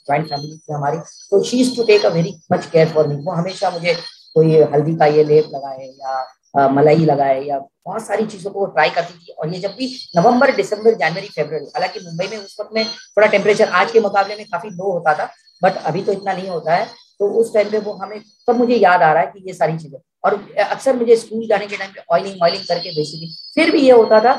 जॉइंट फैमिली थी हमारी, तो she used to take a very much care for me. वो हमेशा मुझे कोई हल्दी का ये लेप लगाए या मलाई लगाए या बहुत सारी चीजों को ट्राई करती थी। और ये जब भी नवंबर, दिसंबर, जनवरी, फरवरी, हालांकि मुंबई में उस वक्त में थोड़ा टेम्परेचर आज के मुकाबले में काफी लो होता था, बट अभी तो इतना नहीं होता है। तो उस टाइम पे वो हमें, तब मुझे याद आ रहा है कि ये सारी चीजें, और अक्सर मुझे स्कूल जाने के टाइम पे ऑयलिंग करके भेजती थी। फिर भी ये होता था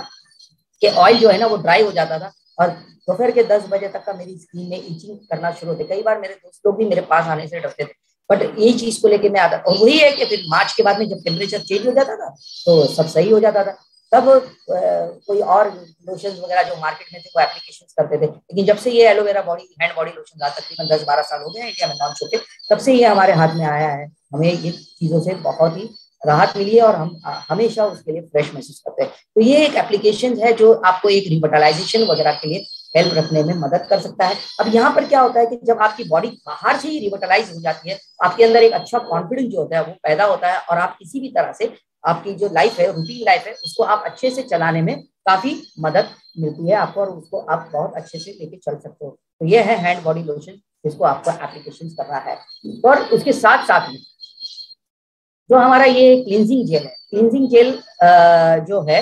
कि ऑयल जो है ना वो ड्राई हो जाता था और दोपहर के 10 बजे तक का मेरी स्किन में इचिंग करना शुरू होते। कई बार मेरे दोस्त लोग भी मेरे पास आने से डरते थे, बट यही चीज को लेके मैं आता। और वही है कि फिर मार्च के बाद में जब टेम्परेचर चेंज हो जाता था तो सब सही हो जाता था। तब कोई और लोशन वगैरह जो मार्केट में थे वो एप्लीकेशन करते थे, लेकिन जब से ये aloe vera body hand body lotion तकरीबन 10-12 साल हो गए इंडिया में लॉन्च होकर, तब से ये हमारे हाथ में आया है। हमें ये चीजों से बहुत ही राहत मिली है और हम हमेशा उसके लिए फ्रेश महसूस करते हैं। तो ये एक एप्लीकेशन है जो आपको एक रिविटलाइजेशन वगैरह के लिए हेल्प रखने में मदद कर सकता है। अब यहाँ पर क्या होता है कि जब आपकी बॉडी बाहर से ही रिविटलाइज हो जाती है, आपके अंदर एक अच्छा कॉन्फिडेंस जो होता है वो पैदा होता है, और आप किसी भी तरह से आपकी जो लाइफ है, रूटीन लाइफ है, उसको आप अच्छे से चलाने में काफी मदद मिलती है आपको, और उसको आप बहुत अच्छे से लेके चल सकते हो। तो ये है हैंड बॉडी लोशन, जिसको आपको एप्लीकेशन करना है। और उसके साथ साथ में जो हमारा ये क्लींजिंग जेल है, क्लींजिंग जेल जो है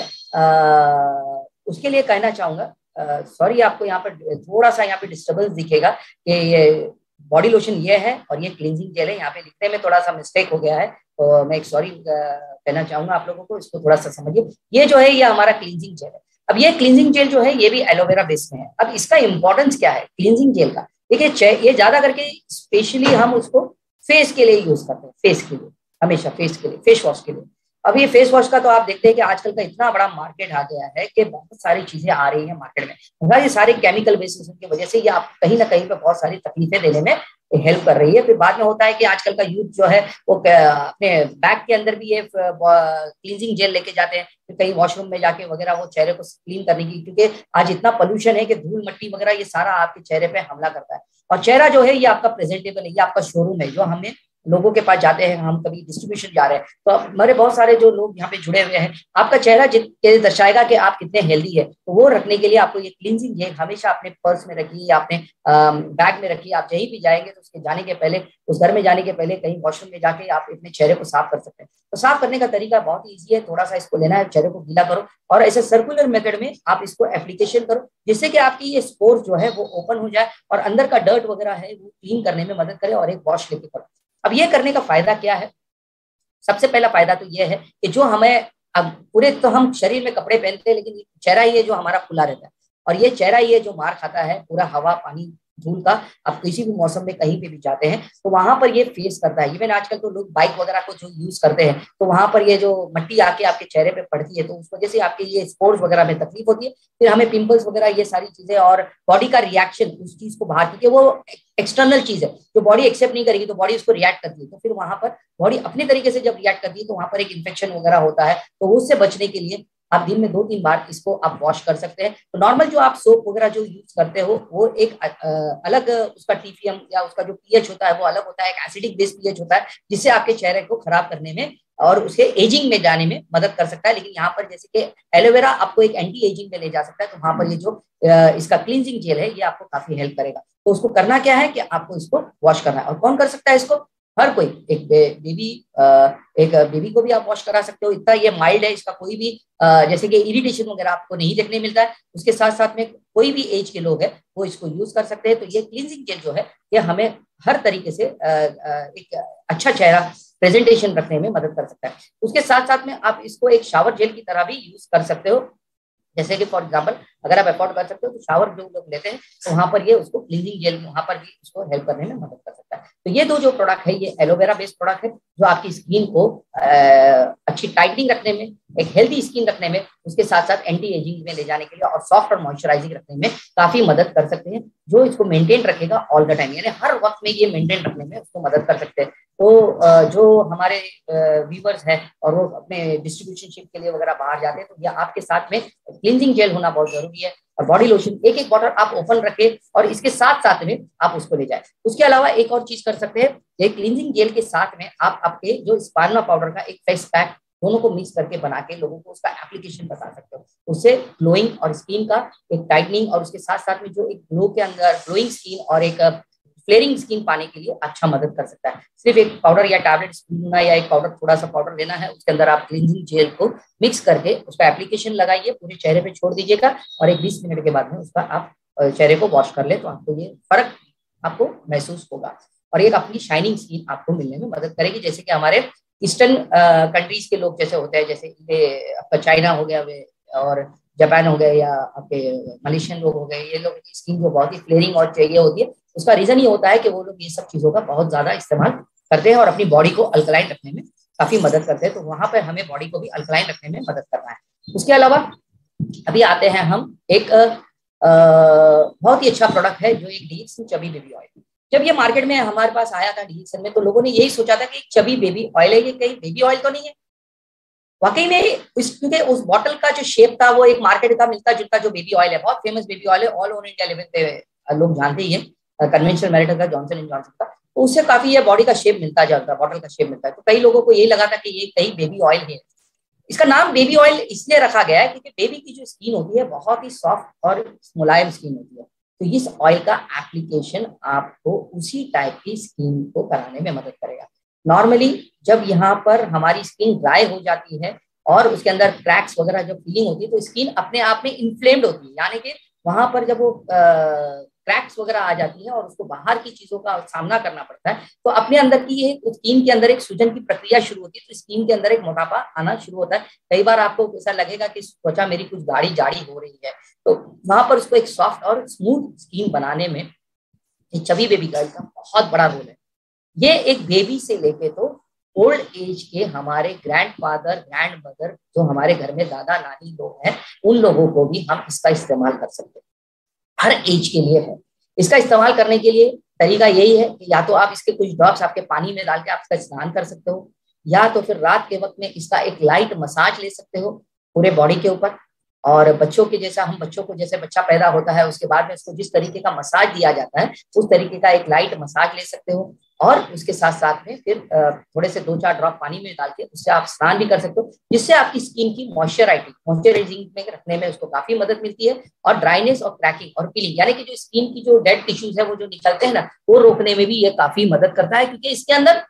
उसके लिए कहना चाहूंगा, सॉरी आपको यहाँ पर थोड़ा सा यहाँ पे डिस्टर्बेंस दिखेगा कि ये बॉडी लोशन ये है और ये क्लींजिंग जेल है। यहाँ पे लिखने में थोड़ा सा मिस्टेक हो गया है, तो मैं एक सॉरी कहना चाहूंगा आप लोगों को, इसको थोड़ा सा समझिए। ये जो है ये हमारा क्लींजिंग जेल है। अब ये क्लींजिंग जेल जो है ये भी एलोवेरा बेस में है। अब इसका इंपॉर्टेंस क्या है क्लींजिंग जेल का? देखिए, ये ज्यादा करके स्पेशली हम उसको फेस के लिए यूज करते हैं, फेस के लिए, हमेशा फेस के लिए, फेस वॉश के लिए। अब ये फेस वॉश का तो आप देखते हैं कि आजकल का इतना बड़ा मार्केट आ गया है कि बहुत सारी चीजें आ रही हैं मार्केट में। ये सारे केमिकल बेस्ड की वजह से ये आप कहीं ना कहीं पे बहुत सारी तकलीफें देने में हेल्प कर रही है। फिर बाद में होता है कि आजकल का यूथ जो है वो अपने बैग के अंदर भी ये क्लींजिंग जेल लेके जाते हैं, फिर कहीं वॉशरूम में जाके वगैरह वो चेहरे को क्लीन करने की, क्योंकि आज इतना पोल्यूशन है कि धूल मट्टी वगैरह ये सारा आपके चेहरे पे हमला करता है। और चेहरा जो है ये आपका प्रेजेंटेबल है, ये आपका शोरूम है। जो हमें लोगों के पास जाते हैं, हम कभी डिस्ट्रीब्यूशन जा रहे हैं तो हमारे बहुत सारे जो लोग यहाँ पे जुड़े हुए हैं, आपका चेहरा दर्शाएगा कि आप कितने हेल्दी है। तो वो रखने के लिए आपको ये क्लींजिंग जेल हमेशा अपने पर्स में रखिए या अपने बैग में रखिए। आप कहीं भी जाएंगे तो उसके जाने के पहले, उस घर में जाने के पहले कहीं वॉशरूम में जाके आप अपने चेहरे को साफ कर सकते हैं। तो साफ करने का तरीका बहुत ईजी है, थोड़ा सा इसको लेना है, चेहरे को गीला करो और ऐसे सर्कुलर मेथड में आप इसको एप्लीकेशन करो, जिससे कि आपकी ये स्पोर जो है वो ओपन हो जाए और अंदर का डर्ट वगैरह है वो क्लीन करने में मदद करे, और एक वॉश लेके करो। अब ये करने का फायदा क्या है? सबसे पहला फायदा तो ये है कि जो हमें, अब पूरे तो हम शरीर में कपड़े पहनते हैं, लेकिन चेहरा ही है जो हमारा खुला रहता है, और ये चेहरा ही है जो मार खाता है, पूरा हवा पानी धूल का आप किसी भी मौसम में कहीं पे भी जाते हैं तो वहां पर ये फेस करता है। इवन आजकल तो लोग बाइक वगैरह को जो यूज करते हैं तो वहां पर ये जो मट्टी आके आपके चेहरे पे पड़ती है तो उस वजह से आपके ये स्पोर्स वगैरह में तकलीफ होती है, फिर हमें पिंपल्स वगैरह ये सारी चीजें और बॉडी का रिएक्शन उस चीज को बाहर, क्योंकि वो एक्सटर्नल चीज है जो बॉडी एक्सेप्ट नहीं करेगी तो बॉडी उसको रिएक्ट करती है, तो फिर वहां पर बॉडी अपने तरीके से जब रिएक्ट करती है तो वहां पर एक इन्फेक्शन वगैरह होता है। तो उससे बचने के लिए आप दिन में 2-3 बार इसको आप वॉश कर सकते हैं। तो नॉर्मल जो आप सोप वगैरह जो यूज करते हो वो एक अलग उसका टीपीएम या उसका जो पीएच होता है वो अलग होता है, एक एसिडिक बेस पीएच होता है जिससे आपके चेहरे को खराब करने में और उसके एजिंग में जाने में मदद कर सकता है। लेकिन यहाँ पर जैसे कि एलोवेरा आपको एक एंटी एजिंग में ले जा सकता है, तो वहां पर ये जो इसका क्लींजिंग जेल है ये आपको काफी हेल्प करेगा। तो उसको करना क्या है कि आपको इसको वॉश करना है। और कौन कर सकता है इसको? हर कोई। एक बेबी को भी आप वॉश करा सकते हो, इतना ये माइल्ड है, इसका कोई भी जैसे कि इरिटेशन वगैरह आपको नहीं देखने मिलता है। उसके साथ साथ में कोई भी एज के लोग हैं वो इसको यूज कर सकते हैं। तो ये क्लींजिंग जेल जो है ये हमें हर तरीके से एक अच्छा चेहरा प्रेजेंटेशन रखने में मदद कर सकता है। उसके साथ साथ में आप इसको एक शावर जेल की तरह भी यूज कर सकते हो। जैसे कि फॉर एग्जांपल अगर आप अफोर्ड कर सकते हो तो शावर जो लोग लेते हैं तो वहां पर ये उसको क्लीनिंग जेल वहां पर भी उसको हेल्प करने में मदद कर सकता है। तो ये दो जो प्रोडक्ट है ये एलोवेरा बेस्ड प्रोडक्ट है जो आपकी स्किन को अच्छी टाइटनिंग रखने में, एक हेल्दी स्किन रखने में, उसके साथ साथ एंटी एजिंग में ले जाने के लिए और सॉफ्ट और मॉइस्चराइजिंग रखने में काफी मदद कर सकते हैं, जो इसको मेंटेन रखेगा ऑल द टाइम, यानी हर वक्त में ये मेंटेन रखने में उसको मदद कर सकते हैं। तो जो हमारे व्यूवर्स हैं और वो अपने डिस्ट्रीब्यूशन शिप के लिए वगैरह बाहर जाते हैं तो ये आपके साथ में क्लींजिंग जेल होना बहुत जरूरी है। और बॉडी लोशन एक एक बॉटल आप ओपन रखें और इसके साथ साथ में आप उसको ले जाए। उसके अलावा एक और चीज कर सकते हैं, ये क्लींजिंग जेल के साथ में आप आपके जो स्पार्ना पाउडर का एक फेस पैक दोनों को मिक्स करके बना के लोगों को उसका एप्लीकेशन बता सकते हो। उससे ग्लोइंग और स्किन का एक टाइटनिंग और उसके साथ साथ में जो एक ग्लो के अंदर ग्लोइंग स्किन और एक फ्लेयरिंग स्किन पाने के लिए अच्छा मदद कर सकता है। सिर्फ एक पाउडर या टैबलेट लेना या एक पाउडर थोड़ा सा पाउडर लेना है, उसके अंदर आप क्लींजिंग जेल को मिक्स करके उसका एप्लीकेशन लगाइए, पूरे चेहरे पे छोड़ दीजिएगा और एक 20 मिनट के बाद में उसका आप चेहरे को वॉश कर ले तो आपको ये फर्क आपको महसूस होगा और एक अपनी शाइनिंग स्किन आपको मिलने में मदद करेगी। जैसे कि हमारे ईस्टर्न कंट्रीज के लोग जैसे होते हैं, जैसे आपका चाइना हो गया और जापान हो गए या आपके मलेशियन लोग हो गए, ये लोग की स्किन जो बहुत ही फ्लेयरिंग और चाहिए होती है, उसका रीजन ये होता है कि वो लोग ये सब चीजों का बहुत ज्यादा इस्तेमाल करते हैं और अपनी बॉडी को अल्कलाइन रखने में काफी मदद करते हैं। तो वहां पर हमें बॉडी को भी अल्कलाइन रखने में मदद करना है। उसके अलावा अभी आते हैं हम एक बहुत ही अच्छा प्रोडक्ट है जो एक डीएक्सन चबी बेबी ऑयल। जब ये मार्केट में हमारे पास आया था डीएक्सन में तो लोगों ने यही सोचा था कि चबी बेबी ऑयल है, ये कहीं बेबी ऑयल तो नहीं है। वाकई में क्योंकि उस बॉटल का जो शेप था वो एक मार्केट का मिलता जुलता जो बेबी ऑयल है, बहुत फेमस बेबी ऑयल है, ऑल ओवर इंडिया लेवल पे लोग जानते ही है, कन्वेंशनल मैरिटल का जॉनसन एंड जॉनसन का, तो उससे काफी ये बॉडी का शेप मिलता जाता है, बॉटल का शेप मिलता है। तो कई लोगों को यही लगा था कि ये कहीं बेबी ऑयल है। इसका नाम बेबी ऑयल इसलिए रखा गया है क्योंकि बेबी की जो स्किन होती है बहुत ही सॉफ्ट और मुलायम स्किन होती है, तो इस ऑयल का एप्लीकेशन आपको उसी टाइप की स्किन को कराने में मदद करेगा। नॉर्मली जब यहाँ पर हमारी स्किन ड्राई हो जाती है और उसके अंदर क्रैक्स वगैरह जब फीलिंग होती है तो स्किन अपने आप में इन्फ्लेम्ड होती है, यानी कि वहां पर जब वो क्रैक्स वगैरह आ जाती है और उसको बाहर की चीजों का सामना करना पड़ता है तो अपने अंदर की ये स्किन के अंदर एक सूजन की प्रक्रिया शुरू होती है, तो स्किन के अंदर एक मोटापा आना शुरू होता है। कई बार आपको ऐसा लगेगा कि त्वचा मेरी कुछ गाढ़ी जाड़ी हो रही है, तो वहां पर उसको एक सॉफ्ट और स्मूथ स्किन बनाने में चबी बेबी ऑयल का बहुत बड़ा रोल है। ये एक बेबी से लेके तो ओल्ड एज के हमारे ग्रैंड फादर ग्रैंड मदर जो हमारे घर में दादा नानी लोग हैं उन लोगों को भी हम इसका इस्तेमाल कर सकते हैं, हर एज के लिए है। इसका इस्तेमाल करने के लिए तरीका यही है कि या तो आप इसके कुछ ड्रॉप्स आपके पानी में डाल के आप इसका स्नान कर सकते हो, या तो फिर रात के वक्त में इसका एक लाइट मसाज ले सकते हो पूरे बॉडी के ऊपर। और बच्चों के जैसा हम बच्चों को जैसे बच्चा पैदा होता है उसके बाद में उसको जिस तरीके का मसाज दिया जाता है उस तरीके का एक लाइट मसाज ले सकते हो और उसके साथ साथ में फिर थोड़े से 2-4 ड्रॉप पानी में डाल के उससे आप स्नान भी कर सकते हो, जिससे आपकी स्किन की मॉइस्चराइजिंग में रखने में उसको काफी मदद मिलती है और ड्राइनेस और क्रैकिंग और पीलिंग यानी कि जो स्किन की जो डेड टिश्यूज है वो जो निकलते हैं ना वो रोकने में भी ये काफी मदद करता है, क्योंकि इसके अंदर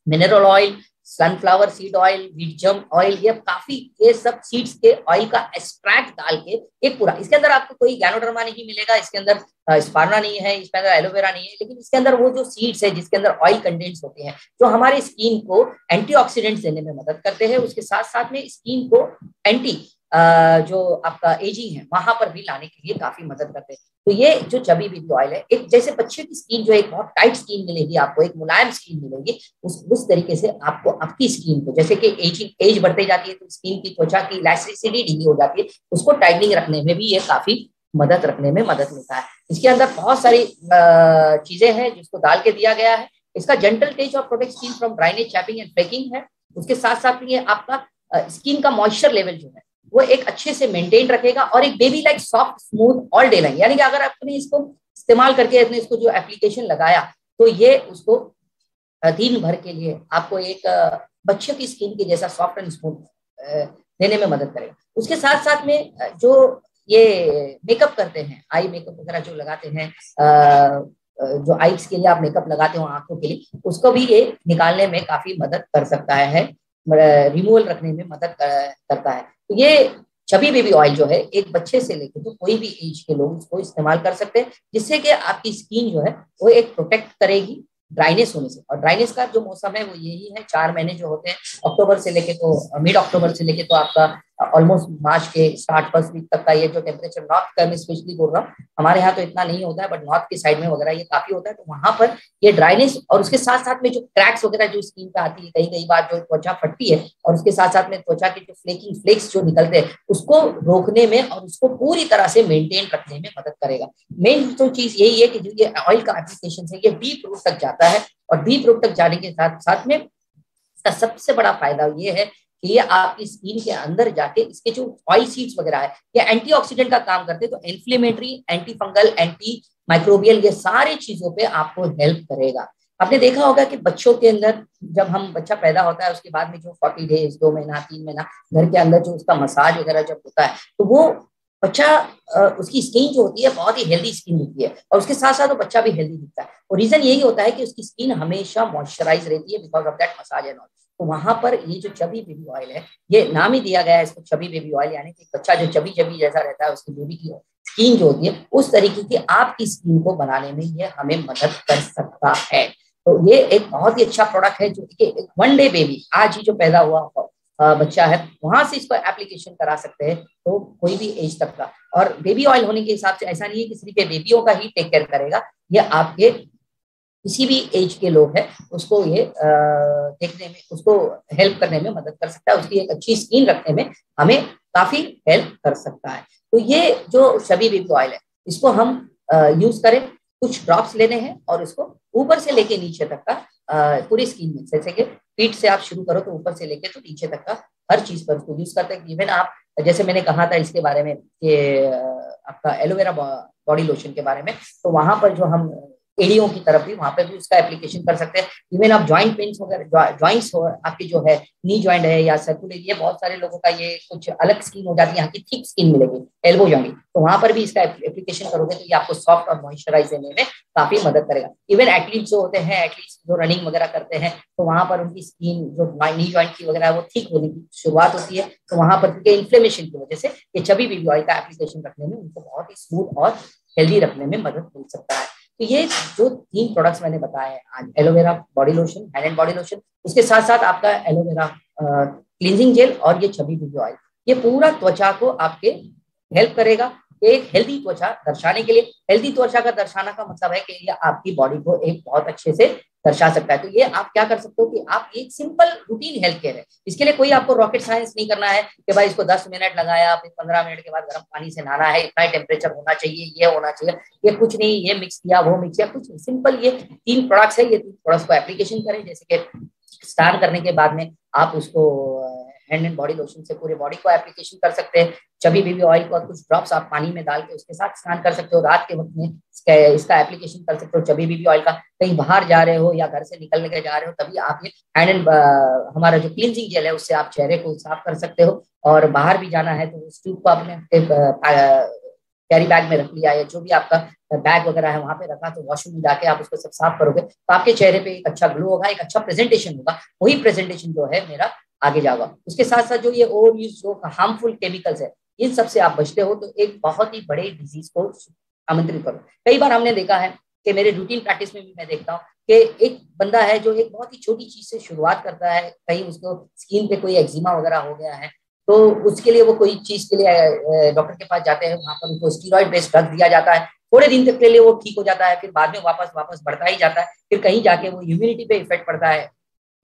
mineral oil, sunflower seed oil, wheat germ oil, ये सब सीड्स के ऑयल का एक्सट्रैक्ट डाल के एक पूरा, इसके अंदर आपको कोई गैनोडर्मा नहीं मिलेगा, इसके अंदर स्पार्ना नहीं है, इसके अंदर एलोवेरा नहीं है, लेकिन इसके अंदर वो जो सीड्स है जिसके अंदर ऑयल कंटेंट्स होते हैं जो हमारे स्किन को एंटीऑक्सीडेंट्स देने में मदद करते हैं, उसके साथ साथ में स्किन को एंटी जो आपका एजिंग है वहां पर भी लाने के लिए काफी मदद करते हैं। तो ये जो चबी बेबी ऑयल है, एक जैसे बच्चे की स्किन जो एक बहुत टाइट स्किन मिलेगी आपको, एक मुलायम स्किन मिलेगी, उस तरीके से आपको आपकी स्किन को, जैसे कि एज बढ़ते जाती है तो स्किन की त्वचा की इलास्टिसिटी ढीली हो जाती है, उसको टाइटनिंग रखने में भी ये काफी मदद रखने में मदद मिलता है। इसके अंदर बहुत सारी चीजें हैं जिसको डाल के दिया गया है। इसका जेंटल टच और protect skin from dryness, chapping and flaking है। उसके साथ साथ ये आपका स्किन का मॉइस्चर लेवल जो है वो एक अच्छे से मेंटेन रखेगा, और एक baby like soft smooth all day like, यानी कि अगर आपने इसको इस्तेमाल करके अपने इसको जो एप्लीकेशन लगाया तो ये उसको दिन भर के लिए आपको एक बच्चे की स्किन के जैसा सॉफ्ट एंड स्मूथ देने में मदद करेगा। उसके साथ साथ में जो ये मेकअप करते हैं, आई मेकअप वगैरह जो लगाते हैं, जो आईज के लिए आप मेकअप लगाते हो आंखों के लिए, उसको भी ये निकालने में काफी मदद कर सकता है, रिमूवल रखने में मदद करता है। तो ये चबी बेबी ऑयल जो है एक बच्चे से लेकर तो कोई भी एज के लोग इसको इस्तेमाल कर सकते हैं, जिससे कि आपकी स्किन जो है वो एक प्रोटेक्ट करेगी ड्राइनेस होने से। और ड्राइनेस का जो मौसम है वो यही है, 4 महीने जो होते हैं, अक्टूबर से लेके तो मिड अक्टूबर से लेके तो आपका ऑलमोस्ट मार्च के स्टार्ट फर्स्ट वीक तक का ये जो टेम्परेचर, नॉर्थ का मैं स्पेशली बोल रहा हूँ, हमारे यहाँ तो इतना नहीं होता है बट नॉर्थ की साइड में वगैरह ये काफी होता है, तो वहां पर ये ड्राइनेस और उसके साथ साथ में जो क्रैक्स वगैरह जो स्किन पे आती है, कई कई बार जो त्वचा फटती है, और उसके साथ साथ में त्वचा के जो फ्लेकिंग फ्लेक्स जो निकलते हैं उसको रोकने में और उसको पूरी तरह से मेंटेन रखने में मदद करेगा। मेन तो चीज यही है कि जो ये ऑयल का एप्लीकेशन है ये डीप रूट तक जाता है, और डीप रूट तक जाने के साथ साथ में इसका सबसे बड़ा फायदा ये है कि ये आपकी स्किन के अंदर जाके इसके जो ऑयल सीड्स वगैरह है ये एंटीऑक्सीडेंट का काम करते हैं, तो inflammatory, anti fungal, anti microbial, ये सारी चीजों पे आपको हेल्प करेगा। आपने देखा होगा कि बच्चों के अंदर जब हम बच्चा पैदा होता है उसके बाद में जो 40 डेज, 2 महीना, 3 महीना घर के अंदर जो उसका मसाज वगैरह जब होता है तो वो बच्चा उसकी स्किन जो होती है बहुत ही हेल्दी स्किन होती है, और उसके साथ साथ वो बच्चा भी हेल्दी दिखता है। और रीजन यही होता है कि उसकी स्किन हमेशा मॉइस्चराइज रहती है because of that massage and all. तो वहां पर ये जो चबी बेबी ऑयल है, ये नाम ही दिया गया है इसको चबी बेबी ऑयल, यानी कि बच्चा जो चबी चबी जैसा रहता है उसकी बेबी की स्किन जो होती है उस तरीके की आपकी स्किन को बनाने में ये हमें मदद कर सकता है। तो ये एक बहुत ही अच्छा प्रोडक्ट है जो कि 1 डे बेबी, आज ही जो पैदा हुआ बच्चा है वहां से इसको एप्लीकेशन करा सकते हैं, तो कोई भी एज तक का। और बेबी ऑयल होने के हिसाब से ऐसा नहीं है कि सिर्फ ये बेबियों का ही टेक केयर करेगा, ये आपके किसी भी एज के लोग हैं उसको ये देखने में, उसको हेल्प करने में मदद कर सकता है, उसकी एक अच्छी स्किन रखने में हमें काफी हेल्प कर सकता है। तो ये जो चबी बेबी ऑयल है इसको हम यूज करें, कुछ ड्रॉप्स लेने हैं और इसको ऊपर से लेके नीचे तक का पूरी स्किन में, जैसे कि फीट से आप शुरू करो तो ऊपर से लेके तो नीचे तक का हर चीज पर उसको यूज करते हैं। इवन आप जैसे मैंने कहा था इसके बारे में कि आपका एलोवेरा बॉडी लोशन के बारे में, तो वहां पर जो हम एड़ियों की तरफ भी वहां पे भी उसका एप्लीकेशन कर सकते हैं। इवन आप जॉइंट पेन्स वगैरह, जॉइंट्स हो आपकी जो है, नी जॉइंट है या सर्कुलर, ये बहुत सारे लोगों का ये कुछ अलग स्किन हो जाती है, यहाँ की थिक स्किन मिलेगी, एल्बो जॉइंट, तो वहां पर भी इसका एप्लीकेशन करोगे तो ये आपको सॉफ्ट और मॉइस्चराइज देने में काफी मदद करेगा। इवन एथलीट्स जो होते हैं, एथलीट्स जो रनिंग वगैरह करते हैं, तो वहां पर उनकी स्किन जो नी जॉइंट की वगैरह वो ठीक होने की शुरुआत होती है, तो वहां पर क्योंकि इन्फ्लेमेशन की वजह से ये चबी बेबी ऑयल का एप्लीकेशन रखने में उनको बहुत ही स्मूथ और हेल्दी रखने में मदद मिल सकता है। तो ये जो 3 प्रोडक्ट्स मैंने बताए हैं आज, aloe vera body lotion, hand and body lotion, उसके साथ साथ आपका एलोवेरा क्लींजिंग जेल और ये चबी बेबी ऑयल, ये पूरा त्वचा को आपके हेल्प करेगा एक हेल्दी त्वचा दर्शाने के लिए। हेल्दी त्वचा का दर्शाना का मतलब है कि ये आपकी बॉडी को एक बहुत अच्छे से दर्शा सकता है। तो ये आप क्या कर सकते हो कि आप एक सिंपल रूटीन हेल्थ केयर है, इसके लिए कोई आपको रॉकेट साइंस नहीं करना है कि भाई इसको 10 मिनट लगाया, फिर 15 मिनट के बाद गर्म पानी से नहाना है, इतना टेम्परेचर होना चाहिए, ये होना चाहिए, ये कुछ नहीं, ये मिक्स किया वो मिक्स किया, कुछ नहीं, सिंपल ये 3 प्रोडक्ट्स है, ये 3 प्रोडक्ट्स को एप्लीकेशन करें। जैसे कि स्नान करने के बाद में आप उसको हैंड एंड बॉडी लोशन से पूरे बॉडी को एप्लीकेशन कर सकते हैं, चबी बेबी ऑयल को कुछ ड्रॉप्स आप पानी में डाल के उसके साथ स्नान कर सकते हो, रात के वक्त में इसका एप्लीकेशन कर सकते हो चबी बेबी ऑयल का। कहीं बाहर जा रहे हो या घर से निकल के जा रहे हो तभी आप ये हैंड एंड हमारा जो क्लींजिंग जेल है उससे आप चेहरे को साफ कर सकते हो, और बाहर भी जाना है तो उस ट्यूब को आपने कैरी बैग में रख लिया है, जो भी आपका बैग वगैरह है वहां पे रखा, तो वॉशरूम में जाके आप उसको सब साफ करोगे तो आपके चेहरे पे एक अच्छा ग्लो होगा, एक अच्छा प्रेजेंटेशन होगा, वही प्रेजेंटेशन जो है मेरा आगे जाएगा। उसके साथ साथ जो ये ओवर यूज जो हार्मफुल केमिकल्स है इन सब से आप बचते हो, तो एक बहुत ही बड़े डिजीज को आमंत्रित करो। कई बार हमने देखा है कि मेरे रूटीन प्रैक्टिस में भी मैं देखता हूँ कि एक बंदा है जो एक बहुत ही छोटी चीज से शुरुआत करता है, कहीं उसको स्किन पे कोई एक्जिमा वगैरह हो गया है, तो उसके लिए वो कोई चीज के लिए डॉक्टर के पास जाते हैं, वहां पर उनको स्टीरॉइड बेस्ड ड्रग दिया जाता है, थोड़े दिन तक के लिए वो ठीक हो जाता है, फिर बाद में वापस वापस बढ़ता ही जाता है, फिर कहीं जाके वो इम्यूनिटी पे इफेक्ट पड़ता है,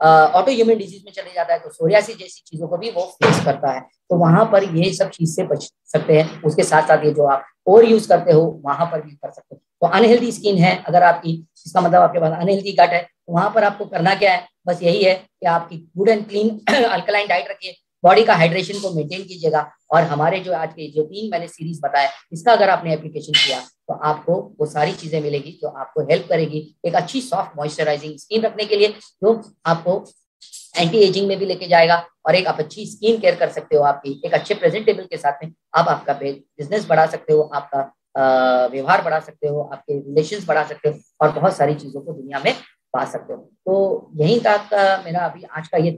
ऑटो इम्यून डिजीज में चले जाता है, तो सोरियासिस जैसी चीजों को भी वो फेस करता है। तो वहां पर ये सब चीज से बच सकते हैं। उसके साथ साथ ये जो आप ओवर यूज करते हो वहां पर भी कर सकते हो। तो अनहेल्दी स्किन है अगर आपकी, इसका मतलब आपके पास अनहेल्दी गट है, तो वहां पर आपको करना क्या है, बस यही है कि आपकी good and clean alkaline diet रखिए, बॉडी का हाइड्रेशन को मेंटेन कीजिएगा, और हमारे जो आज के जो 3 मैंने सीरीज बताया, इसका अगर आपने एप्लीकेशन किया तो आपको वो सारी चीजें मिलेगी जो आपको हेल्प करेगी एक अच्छी सॉफ्ट मॉइस्चराइजिंग स्किन रखने के लिए, जो आपको एंटी एजिंग में भी लेके जाएगा, और एक आप अच्छी स्किन केयर कर सकते हो, आपकी एक अच्छे प्रेजेंटेबल के साथ में आप आपका बिजनेस बढ़ा सकते हो, आपका व्यवहार बढ़ा सकते हो, आपके रिलेशंस बढ़ा सकते हो, और बहुत सारी चीजों को दुनिया में पा सकते हो। तो यही तक मेरा अभी आज का ये